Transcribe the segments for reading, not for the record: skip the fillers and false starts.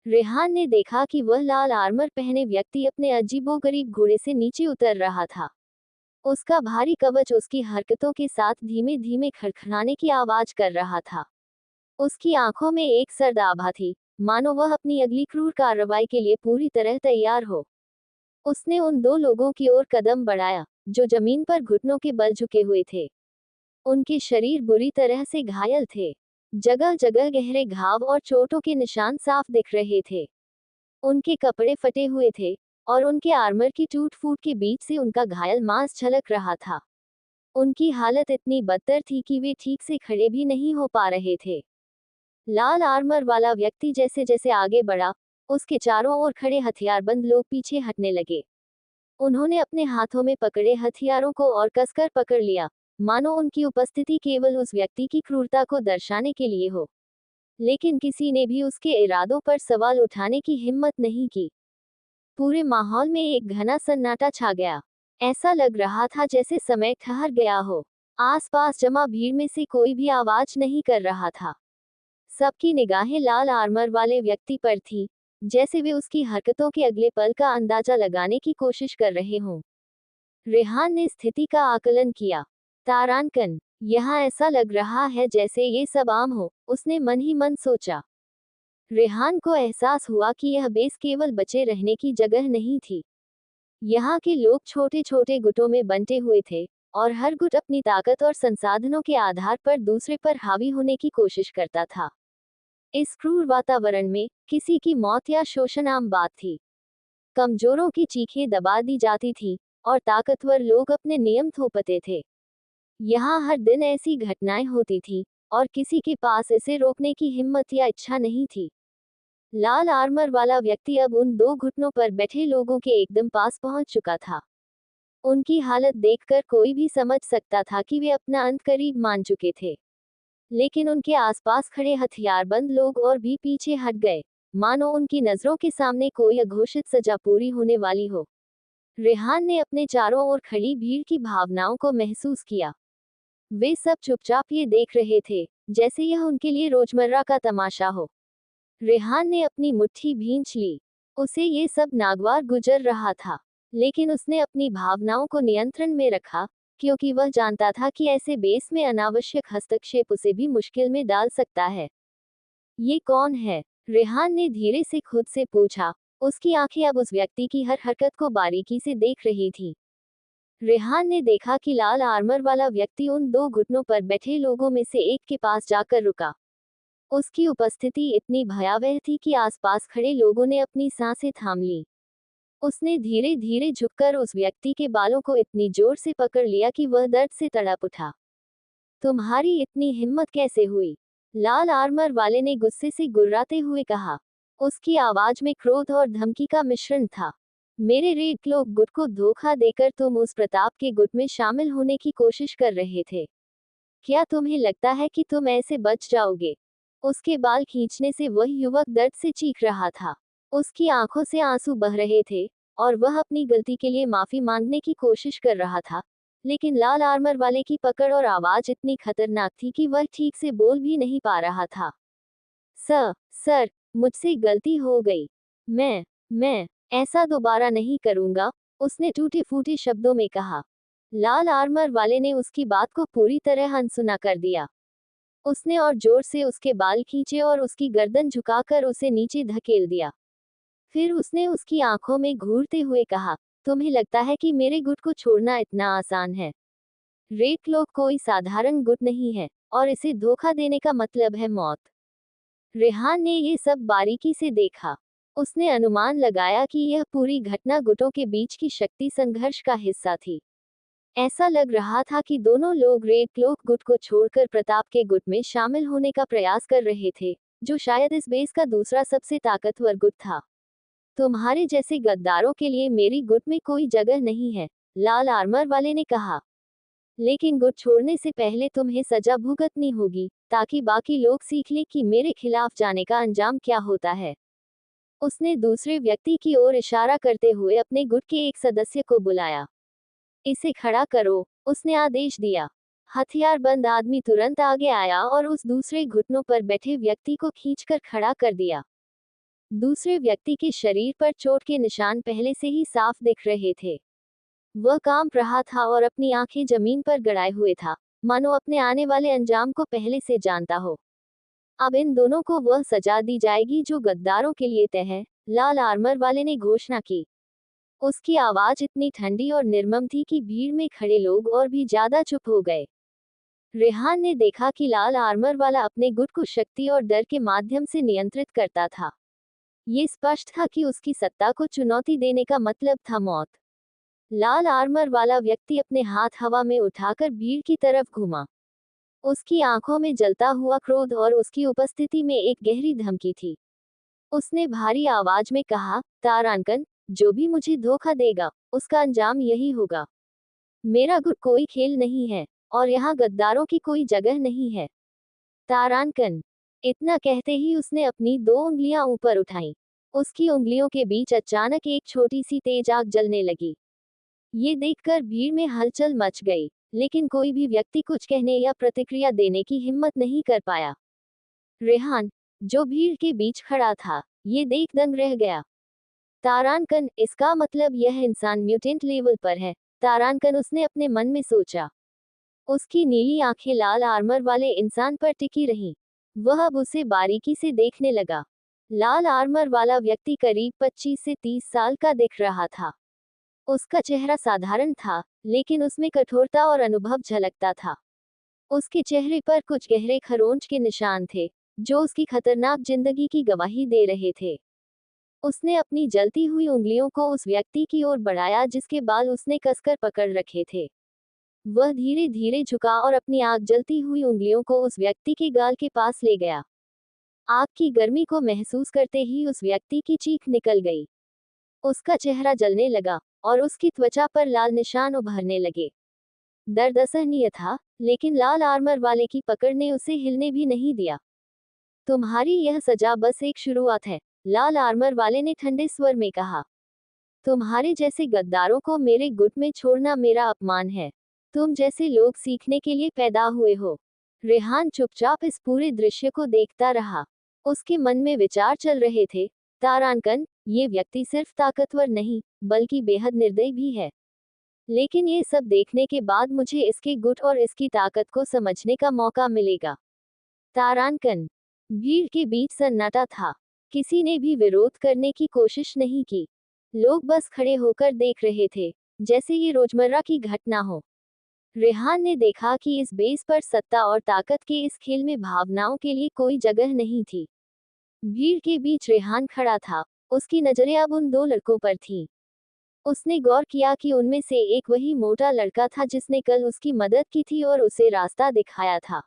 रेहान ने देखा कि वह लाल आर्मर पहने व्यक्ति अपने अजीबोगरीब घोड़े से नीचे उतर रहा था। उसका भारी कवच उसकी हरकतों के साथ धीमे धीमे खड़खड़ाने की आवाज कर रहा था। उसकी आंखों में एक सर्द आभा थी, मानो वह अपनी अगली क्रूर कार्रवाई के लिए पूरी तरह तैयार हो। उसने उन दो लोगों की ओर कदम बढ़ाया, जो जमीन पर घुटनों के बल झुके हुए थे। उनके शरीर बुरी तरह से घायल थे। जगह जगह गहरे घाव और चोटों के निशान साफ दिख रहे थे। उनके कपड़े फटे हुए थे, और उनके आर्मर की टूट फूट के बीच से उनका घायल मांस झलक रहा था। उनकी हालत इतनी बदतर थी कि वे ठीक से खड़े भी नहीं हो पा रहे थे। लाल आर्मर वाला व्यक्ति जैसे जैसे आगे बढ़ा, उसके चारों ओर खड़े हथियारबंद लोग पीछे हटने लगे। उन्होंने अपने हाथों में पकड़े हथियारों को और कसकर पकड़ लिया, मानो उनकी उपस्थिति केवल उस व्यक्ति की क्रूरता को दर्शाने के लिए हो। लेकिन किसी ने भी उसके इरादों पर सवाल उठाने की हिम्मत नहीं की। पूरे माहौल में एक घना सन्नाटा छा गया। ऐसा लग रहा था जैसे समय ठहर गया हो। आसपास जमा भीड़ में से कोई भी आवाज नहीं कर रहा था। सबकी निगाहें लाल आर्मर वाले व्यक्ति पर थी, जैसे वे उसकी हरकतों के अगले पल का अंदाजा लगाने की कोशिश कर रहे हों। रेहान ने स्थिति का आकलन किया। तारांकन, यहाँ ऐसा लग रहा है जैसे ये सब आम हो, उसने मन ही मन सोचा। रेहान को एहसास हुआ कि यह बेस केवल बचे रहने की जगह नहीं थी। यहाँ के लोग छोटे छोटे गुटों में बंटे हुए थे, और हर गुट अपनी ताकत और संसाधनों के आधार पर दूसरे पर हावी होने की कोशिश करता था। इस क्रूर वातावरण में किसी की मौत या शोषण आम बात थी। कमजोरों की चीखें दबा दी जाती थी, और ताकतवर लोग अपने नियम थोपते थे। यहाँ हर दिन ऐसी घटनाएं होती थी, और किसी के पास इसे रोकने की हिम्मत या इच्छा नहीं थी। लाल आर्मर वाला व्यक्ति अब उन दो घुटनों पर बैठे लोगों के एकदम पास पहुंच चुका था। उनकी हालत देखकर कोई भी समझ सकता था कि वे अपना अंत करीब मान चुके थे। लेकिन उनके आसपास खड़े हथियारबंद लोग और भी पीछे हट गए, मानो उनकी नजरों के सामने कोई अघोषित सजा पूरी होने वाली हो। रेहान ने अपने चारों ओर खड़ी भीड़ की भावनाओं को महसूस किया। वे सब चुपचाप ये देख रहे थे, जैसे यह उनके लिए रोजमर्रा का तमाशा हो। रेहान ने अपनी मुट्ठी भींच ली। उसे ये सब नागवार गुजर रहा था, लेकिन उसने अपनी भावनाओं को नियंत्रण में रखा, क्योंकि वह जानता था कि ऐसे बेस में अनावश्यक हस्तक्षेप उसे भी मुश्किल में डाल सकता है। ये कौन है? रेहान ने धीरे से खुद से पूछा। उसकी आंखें अब उस व्यक्ति की हर हरकत को बारीकी से देख रही थी। रेहान ने देखा कि लाल आर्मर वाला व्यक्ति उन दो घुटनों पर बैठे लोगों में से एक के पास जाकर रुका। उसकी उपस्थिति इतनी भयावह थी कि आसपास खड़े लोगों ने अपनी सांसें थाम ली। उसने धीरे धीरे झुककर उस व्यक्ति के बालों को इतनी जोर से पकड़ लिया कि वह दर्द से तड़प उठा। तुम्हारी इतनी हिम्मत कैसे हुई? लाल आर्मर वाले ने गुस्से से गुर्राते हुए कहा। उसकी आवाज में क्रोध और धमकी का मिश्रण था। मेरे रेड क्लोक गुट को धोखा देकर तुम उस प्रताप के गुट में शामिल होने की कोशिश कर रहे थे। क्या तुम्हें लगता है कि तुम ऐसे बच जाओगे? उसके बाल खींचने से वह युवक दर्द से चीख रहा था। उसकी आंखों से आंसू बह रहे थे, और वह अपनी गलती के लिए माफी मांगने की कोशिश कर रहा था। लेकिन लाल आर्मर वाले की पकड़ और आवाज इतनी खतरनाक थी कि वह ठीक से बोल भी नहीं पा रहा था। सर, मुझसे गलती हो गई। मैं ऐसा दोबारा नहीं करूंगा, उसने टूटे फूटे शब्दों में कहा। लाल आर्मर वाले ने उसकी बात को पूरी तरह अनसुना कर दिया। उसने और जोर से उसके बाल खींचे और उसकी गर्दन झुकाकर उसे नीचे धकेल दिया। फिर उसने उसकी आंखों में घूरते हुए कहा, तुम्हें लगता है कि मेरे गुट को छोड़ना इतना आसान है? रेड क्लोक कोई साधारण गुट नहीं है, और इसे धोखा देने का मतलब है मौत। रेहान ने ये सब बारीकी से देखा। उसने अनुमान लगाया कि यह पूरी घटना गुटों के बीच की शक्ति संघर्ष का हिस्सा थी। ऐसा लग रहा था कि दोनों लोग रेड क्लोक गुट को छोड़कर प्रताप के गुट में शामिल होने का प्रयास कर रहे थे, जो शायद इस बेस का दूसरा सबसे ताकतवर गुट था। तुम्हारे जैसे गद्दारों के लिए मेरी गुट में कोई जगह नहीं है, लाल आर्मर वाले ने कहा। लेकिन गुट छोड़ने से पहले तुम्हें सजा भुगतनी होगी, ताकि बाकी लोग सीख लें कि मेरे खिलाफ जाने का अंजाम क्या होता है। उसने दूसरे व्यक्ति की ओर इशारा करते हुए अपने गुट के एक सदस्य को बुलाया। इसे खड़ा करो, उसने आदेश दिया। हथियारबंद आदमी तुरंत आगे आया और उस दूसरे घुटनों पर बैठे व्यक्ति को खींचकर खड़ा कर दिया। दूसरे व्यक्ति के शरीर पर चोट के निशान पहले से ही साफ दिख रहे थे। वह कांप रहा था और अपनी आंखें जमीन पर गड़ाए हुए था, मानो अपने आने वाले अंजाम को पहले से जानता हो। अब इन दोनों को वह सजा दी जाएगी जो गद्दारों के लिए तय है, लाल आर्मर वाले ने घोषणा की। उसकी आवाज इतनी ठंडी और निर्मम थी कि भीड़ में खड़े लोग और भी ज्यादा चुप हो गए। रेहान ने देखा कि लाल आर्मर वाला अपने गुट को शक्ति और डर के माध्यम से नियंत्रित करता था। ये स्पष्ट था कि उसकी सत्ता को चुनौती देने का मतलब था मौत। लाल आर्मर वाला व्यक्ति अपने हाथ हवा में उठाकर भीड़ की तरफ घूमा। उसकी आंखों में जलता हुआ क्रोध और उसकी उपस्थिति में एक गहरी धमकी थी। उसने भारी आवाज में कहा, तारानकन, जो भी मुझे धोखा देगा, उसका अंजाम यही होगा। मेरा गुट कोई खेल नहीं है, और यहाँ गद्दारों की कोई जगह नहीं है। तारानकन। इतना कहते ही उसने अपनी 2 उंगलियां ऊपर उठाईं। उसकी उंगलियों के बीच अचानक एक छोटी सी तेज आग जलने लगी। ये देखकर भीड़ में हलचल मच गई, लेकिन कोई भी व्यक्ति कुछ कहने या प्रतिक्रिया देने की हिम्मत नहीं कर पाया। रेहान, जो भीड़ के बीच खड़ा था, ये देख दंग रह गया। तारानकन, इसका मतलब यह इंसान म्यूटेंट लेवल पर है। तारानकन, उसने अपने मन में सोचा। उसकी नीली आंखें लाल आर्मर वाले इंसान पर टिकी रहीं। वह अब उसे बारीकी से देखने लगा। लाल आर्मर वाला व्यक्ति करीब 25 से 30 साल का दिख रहा था। उसका चेहरा साधारण था, लेकिन उसमें कठोरता और अनुभव झलकता था। उसके चेहरे पर कुछ गहरे खरोंच के निशान थे, जो उसकी खतरनाक जिंदगी की गवाही दे रहे थे। उसने अपनी जलती हुई उंगलियों को उस व्यक्ति की ओर बढ़ाया जिसके बाल उसने कसकर पकड़ रखे थे। वह धीरे धीरे झुका और अपनी आग जलती हुई उंगलियों को उस व्यक्ति के गाल के पास ले गया। आग की गर्मी को महसूस करते ही उस व्यक्ति की चीख निकल गई। उसका चेहरा जलने लगा, और उसकी त्वचा पर लाल निशान उभरने लगे। दर्द असहनीय था, लेकिन लाल आर्मर वाले की पकड़ ने उसे हिलने भी नहीं दिया। तुम्हारी यह सजा बस एक शुरुआत है, लाल आर्मर वाले ने ठंडे स्वर में कहा। तुम्हारे जैसे गद्दारों को मेरे गुट में छोड़ना मेरा अपमान है। तुम जैसे लोग सीखने के लिए पैदा हुए हो। रेहान चुपचाप इस पूरे दृश्य को देखता रहा। उसके मन में विचार चल रहे थे, तारानकन, ये व्यक्ति सिर्फ ताकतवर नहीं, बल्कि बेहद निर्दयी भी है। लेकिन ये सब देखने के बाद मुझे इसके गुट और इसकी ताकत को समझने का मौका मिलेगा। तारानकन। भीड़ के बीच सन्नाटा था। किसी ने भी विरोध करने की कोशिश नहीं की। लोग बस खड़े होकर देख रहे थे, जैसे ये रोजमर्रा की घटना हो। रेहान ने देखा कि इस बेस पर सत्ता और ताकत के इस खेल में भावनाओं के लिए कोई जगह नहीं थी। भीड़ के बीच रेहान खड़ा था। उसकी नजरें अब उन 2 लड़कों पर थीं। उसने गौर किया कि उनमें से एक वही मोटा लड़का था जिसने कल उसकी मदद की थी और उसे रास्ता दिखाया था।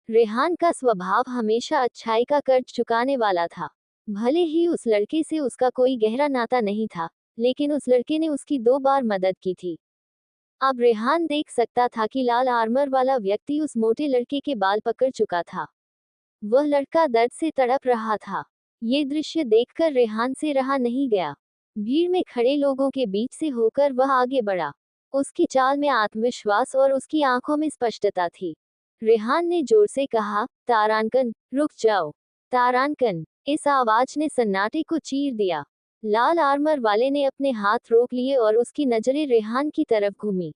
रेहान का स्वभाव हमेशा अच्छाई का कर्ज चुकाने वाला था। भले ही उस लड़के से उसका कोई गहरा नाता नहीं था, लेकिन उस लड़के ने उसकी 2 बार मदद की थी। अब रेहान देख सकता था कि लाल आर्मर वाला व्यक्ति उस मोटे लड़के के बाल पकड़ चुका था। वह लड़का दर्द से तड़प रहा था। ये दृश्य देखकर रेहान से रहा नहीं गया। भीड़ में खड़े लोगों के बीच से होकर वह आगे बढ़ा। उसकी चाल में आत्मविश्वास और उसकी आंखों में स्पष्टता थी। रेहान ने जोर से कहा, तारानकन, रुक जाओ। तारानकन। इस आवाज ने सन्नाटे को चीर दिया। लाल आर्मर वाले ने अपने हाथ रोक लिए और उसकी नजरें रेहान की तरफ घूमी।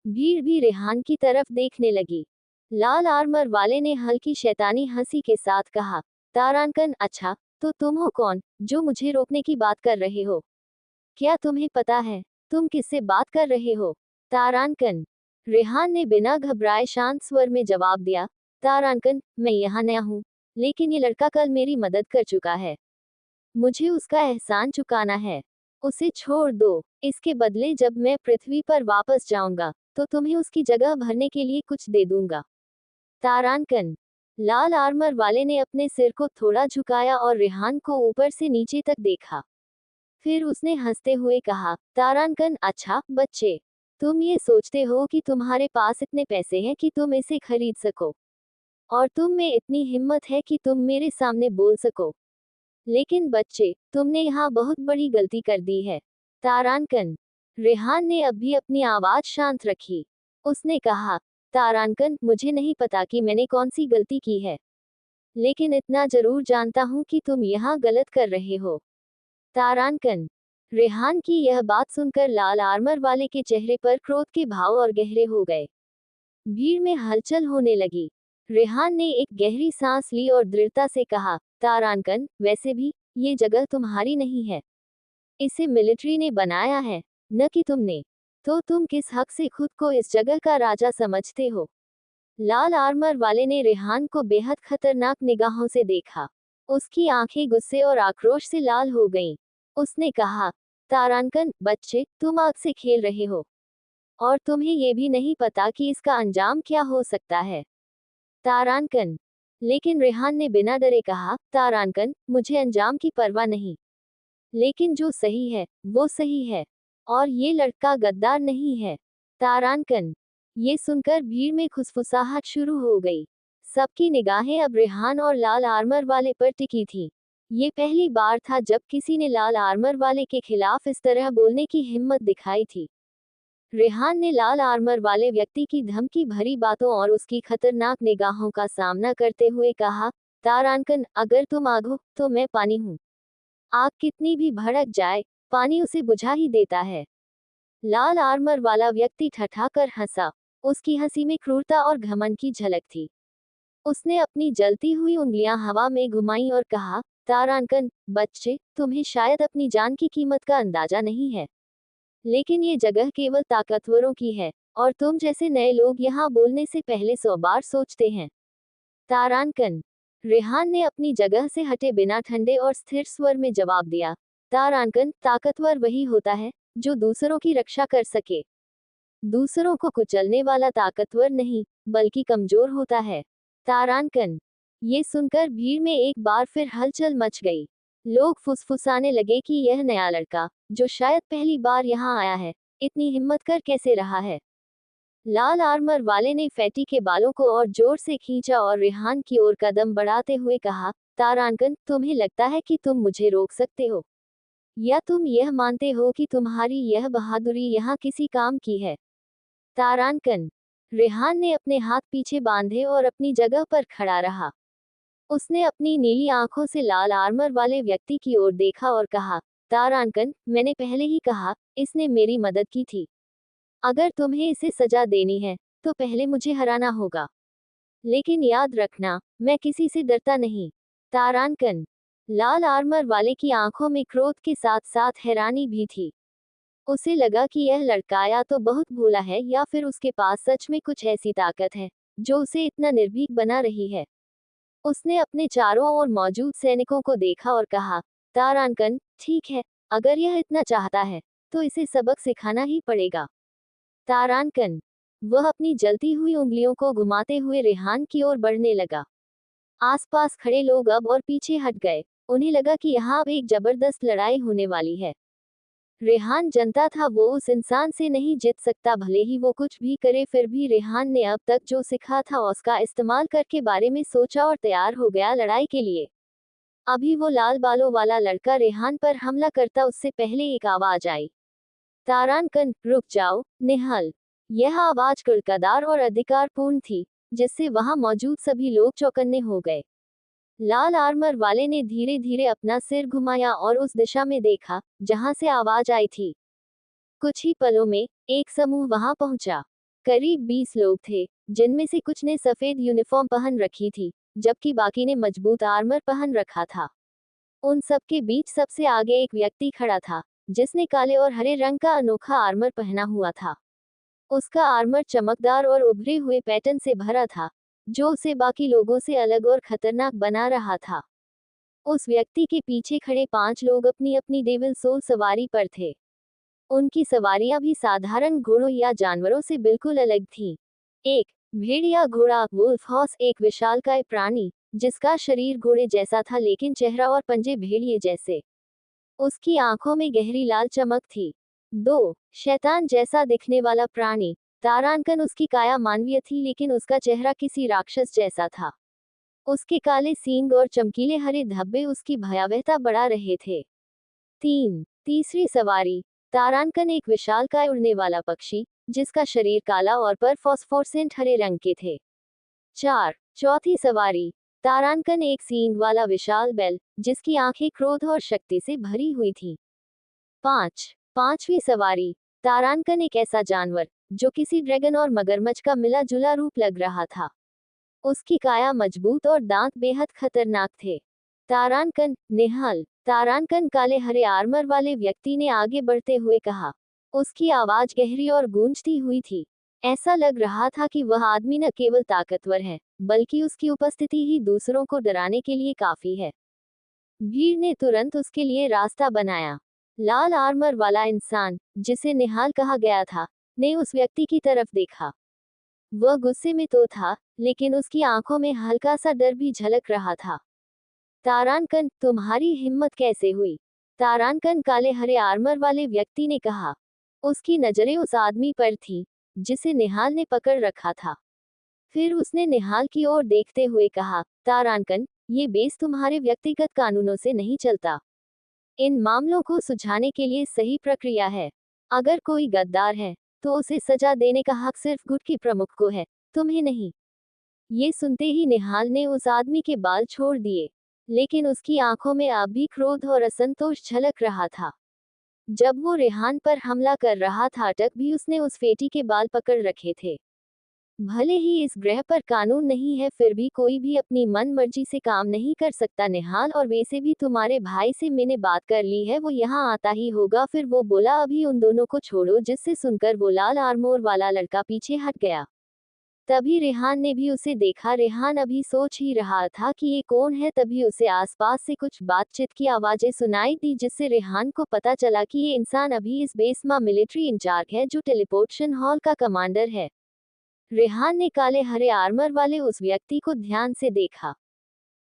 भीड़ भी रेहान की तरफ देखने लगी। लाल आर्मर वाले ने हल्की शैतानी हंसी के साथ कहा, तारानकन, अच्छा, तो तुम हो कौन, जो मुझे रोकने की बात कर रहे हो? क्या तुम्हें पता है तुम किससे बात कर रहे हो? तारानकन। रेहान ने बिना घबराए शांत स्वर में जवाब दिया, तारानकन, मैं यहाँ नया हूँ, लेकिन ये लड़का कल मेरी मदद कर चुका है। मुझे उसका एहसान चुकाना है। उसे छोड़ दो। इसके बदले जब मैं पृथ्वी पर वापस जाऊंगा, तो तुम्हें उसकी जगह भरने के लिए कुछ दे दूंगा। तारानकन। लाल आर्मर वाले ने अपने सिर को थोड़ा झुकाया और रेहान को ऊपर से नीचे तक देखा। फिर उसने हंसते हुए कहा, तारानकन, अच्छा बच्चे, तुम ये सोचते हो कि तुम्हारे पास इतने पैसे हैं कि तुम इसे खरीद सको, और तुम में इतनी हिम्मत है कि तुम मेरे सामने बोल सको। लेकिन बच्चे, तुमने यहाँ बहुत बड़ी गलती कर दी है। तारानकन। रेहान ने अब भी अपनी आवाज शांत रखी। उसने कहा, तारानकन, मुझे नहीं पता कि मैंने कौन सी गलती की है। लेकिन इतना जरूर जानता हूँ कि तुम यहाँ गलत कर रहे हो। तारांकन। रेहान की यह बात सुनकर लाल आर्मर वाले के चेहरे पर क्रोध के भाव और गहरे हो गए। भीड़ में हलचल होने लगी। रेहान ने एक गहरी सांस ली और दृढ़ता से कहा, तारांकन, वैसे भी ये जगह तुम्हारी नहीं है। इसे मिलिट्री ने बनाया है, न कि तुमने। तो तुम किस हक से खुद को इस जगह का राजा समझते हो? लाल आर्मर वाले ने रेहान को बेहद खतरनाक निगाहों से देखा। उसकी आंखें गुस्से और आक्रोश से लाल हो गईं। उसने कहा, तारांकन, बच्चे, तुम आग से खेल रहे हो और तुम्हें ये भी नहीं पता कि इसका अंजाम क्या हो सकता है। तारांकन। लेकिन रेहान ने बिना डरे कहा, तारांकन, मुझे अंजाम की परवाह नहीं, लेकिन जो सही है वो सही है, और ये लड़का गद्दार नहीं है। तारांकन। ये सुनकर भीड़ में खुसफुसाहट शुरू हो गई। सबकी निगाहें अब रेहान और लाल आर्मर वाले पर टिकी थी। ये पहली बार था जब किसी ने लाल आर्मर वाले के खिलाफ इस तरह बोलने की हिम्मत दिखाई थी। रेहान ने लाल आर्मर वाले व्यक्ति की धमकी भरी बातों और उसकी खतरनाक निगाहों का सामना करते हुए कहा, तारांकन, अगर तुम आग हो तो मैं पानी हूँ। आग कितनी भी भड़क जाए, पानी उसे बुझा ही देता है। लाल आर्मर वाला व्यक्ति ठठाकर हंसा। उसकी हंसी में क्रूरता और घमंड की झलक थी। उसने अपनी जलती हुई उंगलियां हवा में घुमाई और कहा, तारांकन, बच्चे, तुम्हें शायद अपनी जान की कीमत का अंदाजा नहीं है, लेकिन ये जगह केवल ताकतवरों की है, और तुम जैसे नए लोग यहाँ बोलने से पहले 100 बार सोचते हैं। तारांकन। रेहान ने अपनी जगह से हटे बिना ठंडे और स्थिर स्वर में जवाब दिया, तारांकन, ताकतवर वही होता है जो दूसरों की रक्षा कर सके। दूसरों को कुचलने वाला ताकतवर नहीं, बल्कि कमजोर होता है। तारांकन। ये सुनकर भीड़ में एक बार फिर हलचल मच गई। लोग फुसफुसाने लगे कि यह नया लड़का, जो शायद पहली बार यहाँ आया है, इतनी हिम्मत कर कैसे रहा है। लाल आर्मर वाले ने फैटी के बालों को और जोर से खींचा और रेहान की ओर कदम बढ़ाते हुए कहा, तारांकन, तुम्हें लगता है कि तुम मुझे रोक सकते हो, या तुम यह मानते हो कि तुम्हारी यह बहादुरी यहाँ किसी काम की है? तारांकन। रेहान ने अपने हाथ पीछे बांधे और अपनी जगह पर खड़ा रहा। उसने अपनी नीली आंखों से लाल आर्मर वाले व्यक्ति की ओर देखा और कहा, तारांकन, मैंने पहले ही कहा, इसने मेरी मदद की थी। अगर तुम्हें इसे सजा देनी है तो पहले मुझे हराना होगा, लेकिन याद रखना, मैं किसी से डरता नहीं। तारांकन। लाल आर्मर वाले की आंखों में क्रोध के साथ साथ हैरानी भी थी। उसे लगा कि यह लड़का या तो बहुत भोला है या फिर उसके पास सच में कुछ ऐसी ताकत है जो उसे इतना निर्भीक बना रही है। उसने अपने चारों ओर मौजूद सैनिकों को देखा और कहा, तारांकन, ठीक है, अगर यह इतना चाहता है तो इसे सबक सिखाना ही पड़ेगा। तारांकन। वह अपनी जलती हुई उंगलियों को घुमाते हुए रेहान की ओर बढ़ने लगा। आसपास खड़े लोग अब और पीछे हट गए। उन्हें लगा कि यहाँ अब एक जबरदस्त लड़ाई होने वाली है। रेहान जानता था वो उस इंसान से नहीं जीत सकता, भले ही वो कुछ भी करे। फिर भी रेहान ने अब तक जो सीखा था उसका इस्तेमाल करके बारे में सोचा और तैयार हो गया लड़ाई के लिए। अभी वो लाल बालों वाला लड़का रेहान पर हमला करता उससे पहले एक आवाज आई, तारांकन, रुक जाओ, निहल। यह आवाज कड़कदार और अधिकारपूर्ण थी, जिससे वहां मौजूद सभी लोग चौकन्ने हो गए। लाल आर्मर वाले ने धीरे धीरे अपना सिर घुमाया और उस दिशा में देखा जहां से आवाज आई थी। कुछ ही पलों में एक समूह वहां पहुंचा। करीब 20 लोग थे, जिनमें से कुछ ने सफेद यूनिफॉर्म पहन रखी थी, जबकि बाकी ने मजबूत आर्मर पहन रखा था। उन सबके बीच सबसे आगे एक व्यक्ति खड़ा था, जिसने काले और हरे रंग का अनोखा आर्मर पहना हुआ था। उसका आर्मर चमकदार और उभरे हुए पैटर्न से भरा था, जो उसे बाकी लोगों से अलग और खतरनाक बना रहा था। उस व्यक्ति के पीछे खड़े 5 लोग अपनी अपनी डेविल सोल सवारी पर थे। उनकी सवारियां भी साधारण घोड़ों या जानवरों से बिल्कुल अलग थीं। एक भेड़िया घोड़ा, वुल्फ हॉर्स, एक विशालकाय प्राणी जिसका शरीर घोड़े जैसा था लेकिन चेहरा और पंजे भेड़िए जैसे। उसकी आंखों में गहरी लाल चमक थी। 2 शैतान जैसा दिखने वाला प्राणी। तारांकन, उसकी काया मानवीय थी लेकिन उसका चेहरा किसी राक्षस जैसा था। उसके काले सींग और चमकीले हरे धब्बे उसकी भयावहता बढ़ा रहे थे। 3 तीसरी सवारी। तारांकन, एक विशालकाय उड़ने वाला पक्षी, जिसका शरीर काला और पर फॉस्फोरसेंट हरे रंग के थे। 4 चौथी सवारी। तारानकन एक सींग वाला विशाल बैल, जिसकी आंखें क्रोध और शक्ति से भरी हुई थी। 5. 5वीं सवारी। तारानकन एक ऐसा जानवर, जो किसी ड्रैगन और मगरमच्छ का मिला जुला रूप लग रहा था। उसकी काया मजबूत और दांत बेहद खतरनाक थे। तारानकन, निहाल। तारानकन काले हरे आर्मर वाले व्यक्ति ने आगे बढ़ते हुए कहा। उसकी आवाज गहरी और गूंजती हुई थी। ऐसा लग रहा था कि वह आदमी न केवल ताकतवर है, बल्कि उसकी उपस्थिति ही दूसरों को डराने के लिए काफी है। भीड़ ने तुरंत उसके लिए रास्ता बनाया। लाल आर्मर वाला इंसान, जिसे निहाल कहा गया था, ने उस व्यक्ति की तरफ देखा। वह गुस्से में तो था, लेकिन उसकी आंखों में हल्का सा डर भी झलक रहा था। तारानकन, तुम्हारी हिम्मत कैसे हुई? तारानकन काले हरे आर्मर वाले व्यक्ति ने कहा। उसकी नजरें उस आदमी पर थी, जिसे निहाल ने पकड़ रखा था। फिर उसने निहाल की ओर देखते हुए कहा, तारानकन, ये बेस तुम्हारे व्यक्तिगत कानूनों से नहीं चलता। इन मामलों को सुलझाने के लिए सही प्रक्रिया है। अगर कोई गद्दार है, तो उसे सजा देने का हक सिर्फ गुट के प्रमुख को है, तुम्हें नहीं। ये सुनते ही निहाल ने उस आदमी के बाल छोड़ दिए, लेकिन उसकी आंखों में अब भी क्रोध और असंतोष झलक रहा था। जब वो रेहान पर हमला कर रहा था, तक भी उसने उस फेटी के बाल पकड़ रखे थे। भले ही इस ग्रह पर कानून नहीं है, फिर भी कोई भी अपनी मन मर्जी से काम नहीं कर सकता निहाल, और वैसे भी तुम्हारे भाई से मैंने बात कर ली है, वो यहाँ आता ही होगा। फिर वो बोला, अभी उन दोनों को छोड़ो, जिससे सुनकर वो लाल आर्मोर वाला लड़का पीछे हट गया। तभी रेहान ने भी उसे देखा। रेहान अभी सोच ही रहा था कि ये कौन है, तभी उसे आसपास से कुछ बातचीत की आवाजें सुनाई दी, जिससे रेहान को पता चला कि ये इंसान अभी इस बेस में मिलिट्री इंचार्ज है, जो टेलीपोर्टेशन हॉल का कमांडर है। रेहान ने काले हरे आर्मर वाले उस व्यक्ति को ध्यान से देखा।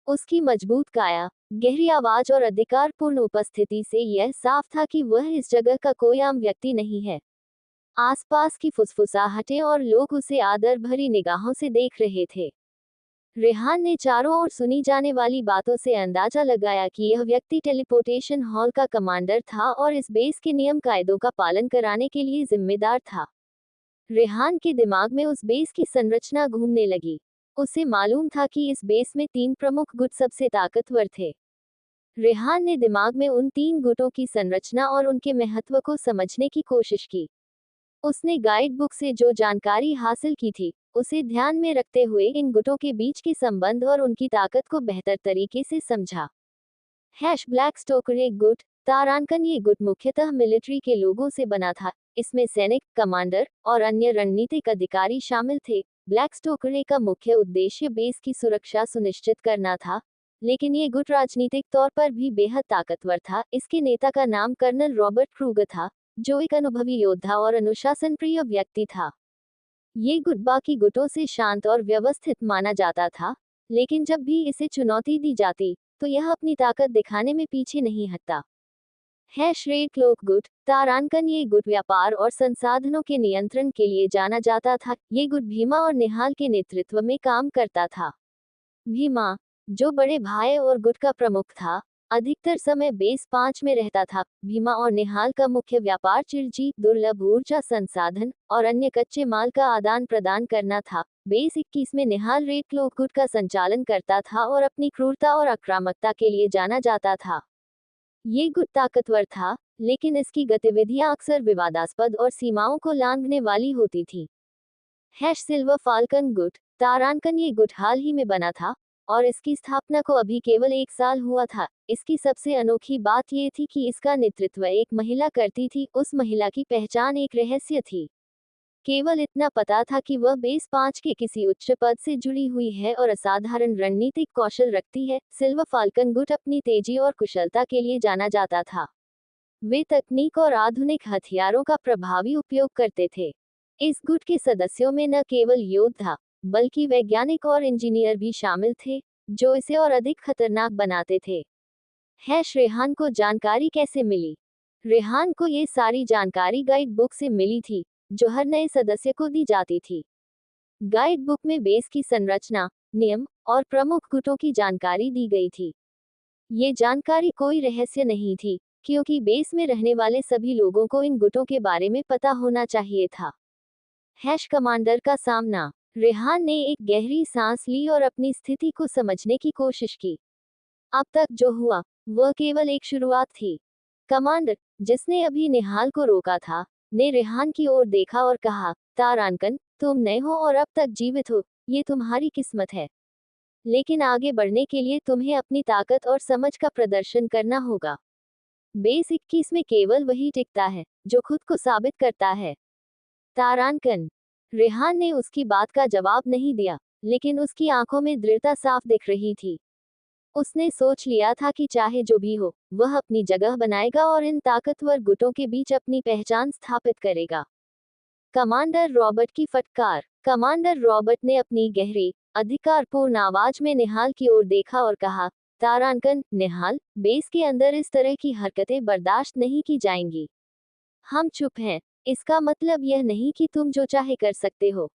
उसकी मजबूत काया, गहरी आवाज और अधिकारपूर्ण उपस्थिति से यह साफ था कि वह इस जगह का कोई आम व्यक्ति नहीं है। आसपास की फुसफुसाहटें और लोग उसे आदर भरी निगाहों से देख रहे थे। रेहान ने चारों ओर सुनी जाने वाली बातों से अंदाजा लगाया कि यह व्यक्ति टेलीपोर्टेशन हॉल का कमांडर था और इस बेस के नियम कायदों का पालन कराने के लिए जिम्मेदार था। रेहान के दिमाग में उस बेस की संरचना घूमने लगी। उसे मालूम था कि इस बेस में 3 प्रमुख गुट सबसे ताकतवर थे। रेहान ने दिमाग में उन 3 गुटों की संरचना और उनके महत्व को समझने की कोशिश की। उसने गाइड बुक से जो जानकारी हासिल की थी, उसे ध्यान में रखते हुए इन गुटों के बीच के संबंध और उनकी ताकत को बेहतर तरीके से समझा। ब्लैक स्टोकर गुट। तारानकन, ये गुट मुख्यतः मिलिट्री के लोगों से बना था। इसमें सैनिक, कमांडर और अन्य रणनीतिक अधिकारी शामिल थे। ब्लैक स्टोकर का मुख्य उद्देश्य बेस की सुरक्षा सुनिश्चित करना था, लेकिन ये गुट राजनीतिक तौर पर भी बेहद ताकतवर था। इसके नेता का नाम कर्नल रॉबर्ट क्रूगर था, जो एक अनुभवी योद्धा और अनुशासन प्रिय व्यक्ति था। ये गुट बाकी गुटों से शांत और व्यवस्थित माना जाता था, लेकिन जब भी इसे चुनौती दी जाती, तो यह अपनी ताकत दिखाने में पीछे नहीं हटता। रेड क्लोक गुट। तारानकन, ये गुट व्यापार और संसाधनों के नियंत्रण के लिए जाना जाता था। ये गुट भीमा और निहाल के नेतृत्व में काम करता था। भीमा, जो बड़े भाई और गुट का प्रमुख था, अधिकतर समय बेस 5 में रहता था। भीमा और निहाल का मुख्य व्यापार चिरजीत, दुर्लभ ऊर्जा संसाधन और अन्य कच्चे माल का आदान प्रदान करना था। बेस 21 में निहाल रेड क्लोक गुट का संचालन करता था और अपनी क्रूरता और आक्रामकता के लिए जाना जाता था। ये गुट ताकतवर था, लेकिन इसकी गतिविधियां अक्सर विवादास्पद और सीमाओं को लांघने वाली होती थी। सिल्वर फाल्कन गुट। तारानकन, ये गुट हाल ही में बना था और इसकी स्थापना को अभी केवल 1 साल हुआ था। इसकी सबसे अनोखी बात ये थी कि इसका नेतृत्व एक महिला करती थी। उस महिला की पहचान एक रहस्य थी। केवल इतना पता था कि वह बेस 5 के किसी उच्च पद से जुड़ी हुई है और असाधारण रणनीतिक कौशल रखती है। सिल्वर फाल्कन गुट अपनी तेजी और कुशलता के लिए जाना जाता था। वे तकनीक और आधुनिक हथियारों का प्रभावी उपयोग करते थे। इस गुट के सदस्यों में न केवल योद्धा, बल्कि वैज्ञानिक और इंजीनियर भी शामिल थे, जो इसे और अधिक खतरनाक बनाते थे। रेहान को जानकारी कैसे मिली? रेहान को ये सारी जानकारी गाइड बुक से मिली थी, जो हर नए सदस्य को दी जाती थी। गाइड बुक में बेस की संरचना, नियम और प्रमुख गुटों की जानकारी दी गई थी। ये जानकारी कोई रहस्य नहीं थी, क्योंकि बेस में रहने वाले सभी लोगों को इन गुटों के बारे में पता होना चाहिए था। कमांडर का सामना। रेहान ने एक गहरी सांस ली और अपनी स्थिति को समझने की कोशिश की। अब तक जो हुआ वह केवल एक शुरुआत थी। कमांडर, जिसने अभी निहाल को रोका था, ने रेहान की ओर देखा और कहा, तारांकन, तुम नए हो और अब तक जीवित हो, ये तुम्हारी किस्मत है। लेकिन आगे बढ़ने के लिए तुम्हें अपनी ताकत और समझ का प्रदर्शन करना होगा। बेस 21 में केवल वही टिकता है जो खुद को साबित करता है। तारांकन। रेहान ने उसकी बात का जवाब नहीं दिया, लेकिन उसकी आंखों में दृढ़ता साफ दिख रही थी। उसने सोच लिया था कि चाहे जो भी हो, वह अपनी जगह बनाएगा और इन ताकतवर गुटों के बीच अपनी पहचान स्थापित करेगा। कमांडर रॉबर्ट की फटकार। कमांडर रॉबर्ट ने अपनी गहरी, अधिकारपूर्ण आवाज में निहाल की ओर देखा और कहा, तारांकन, निहाल, बेस के अंदर इस तरह की हरकतें बर्दाश्त नहीं की जाएंगी। हम चुप हैं, इसका मतलब यह नहीं कि तुम जो चाहे कर सकते हो।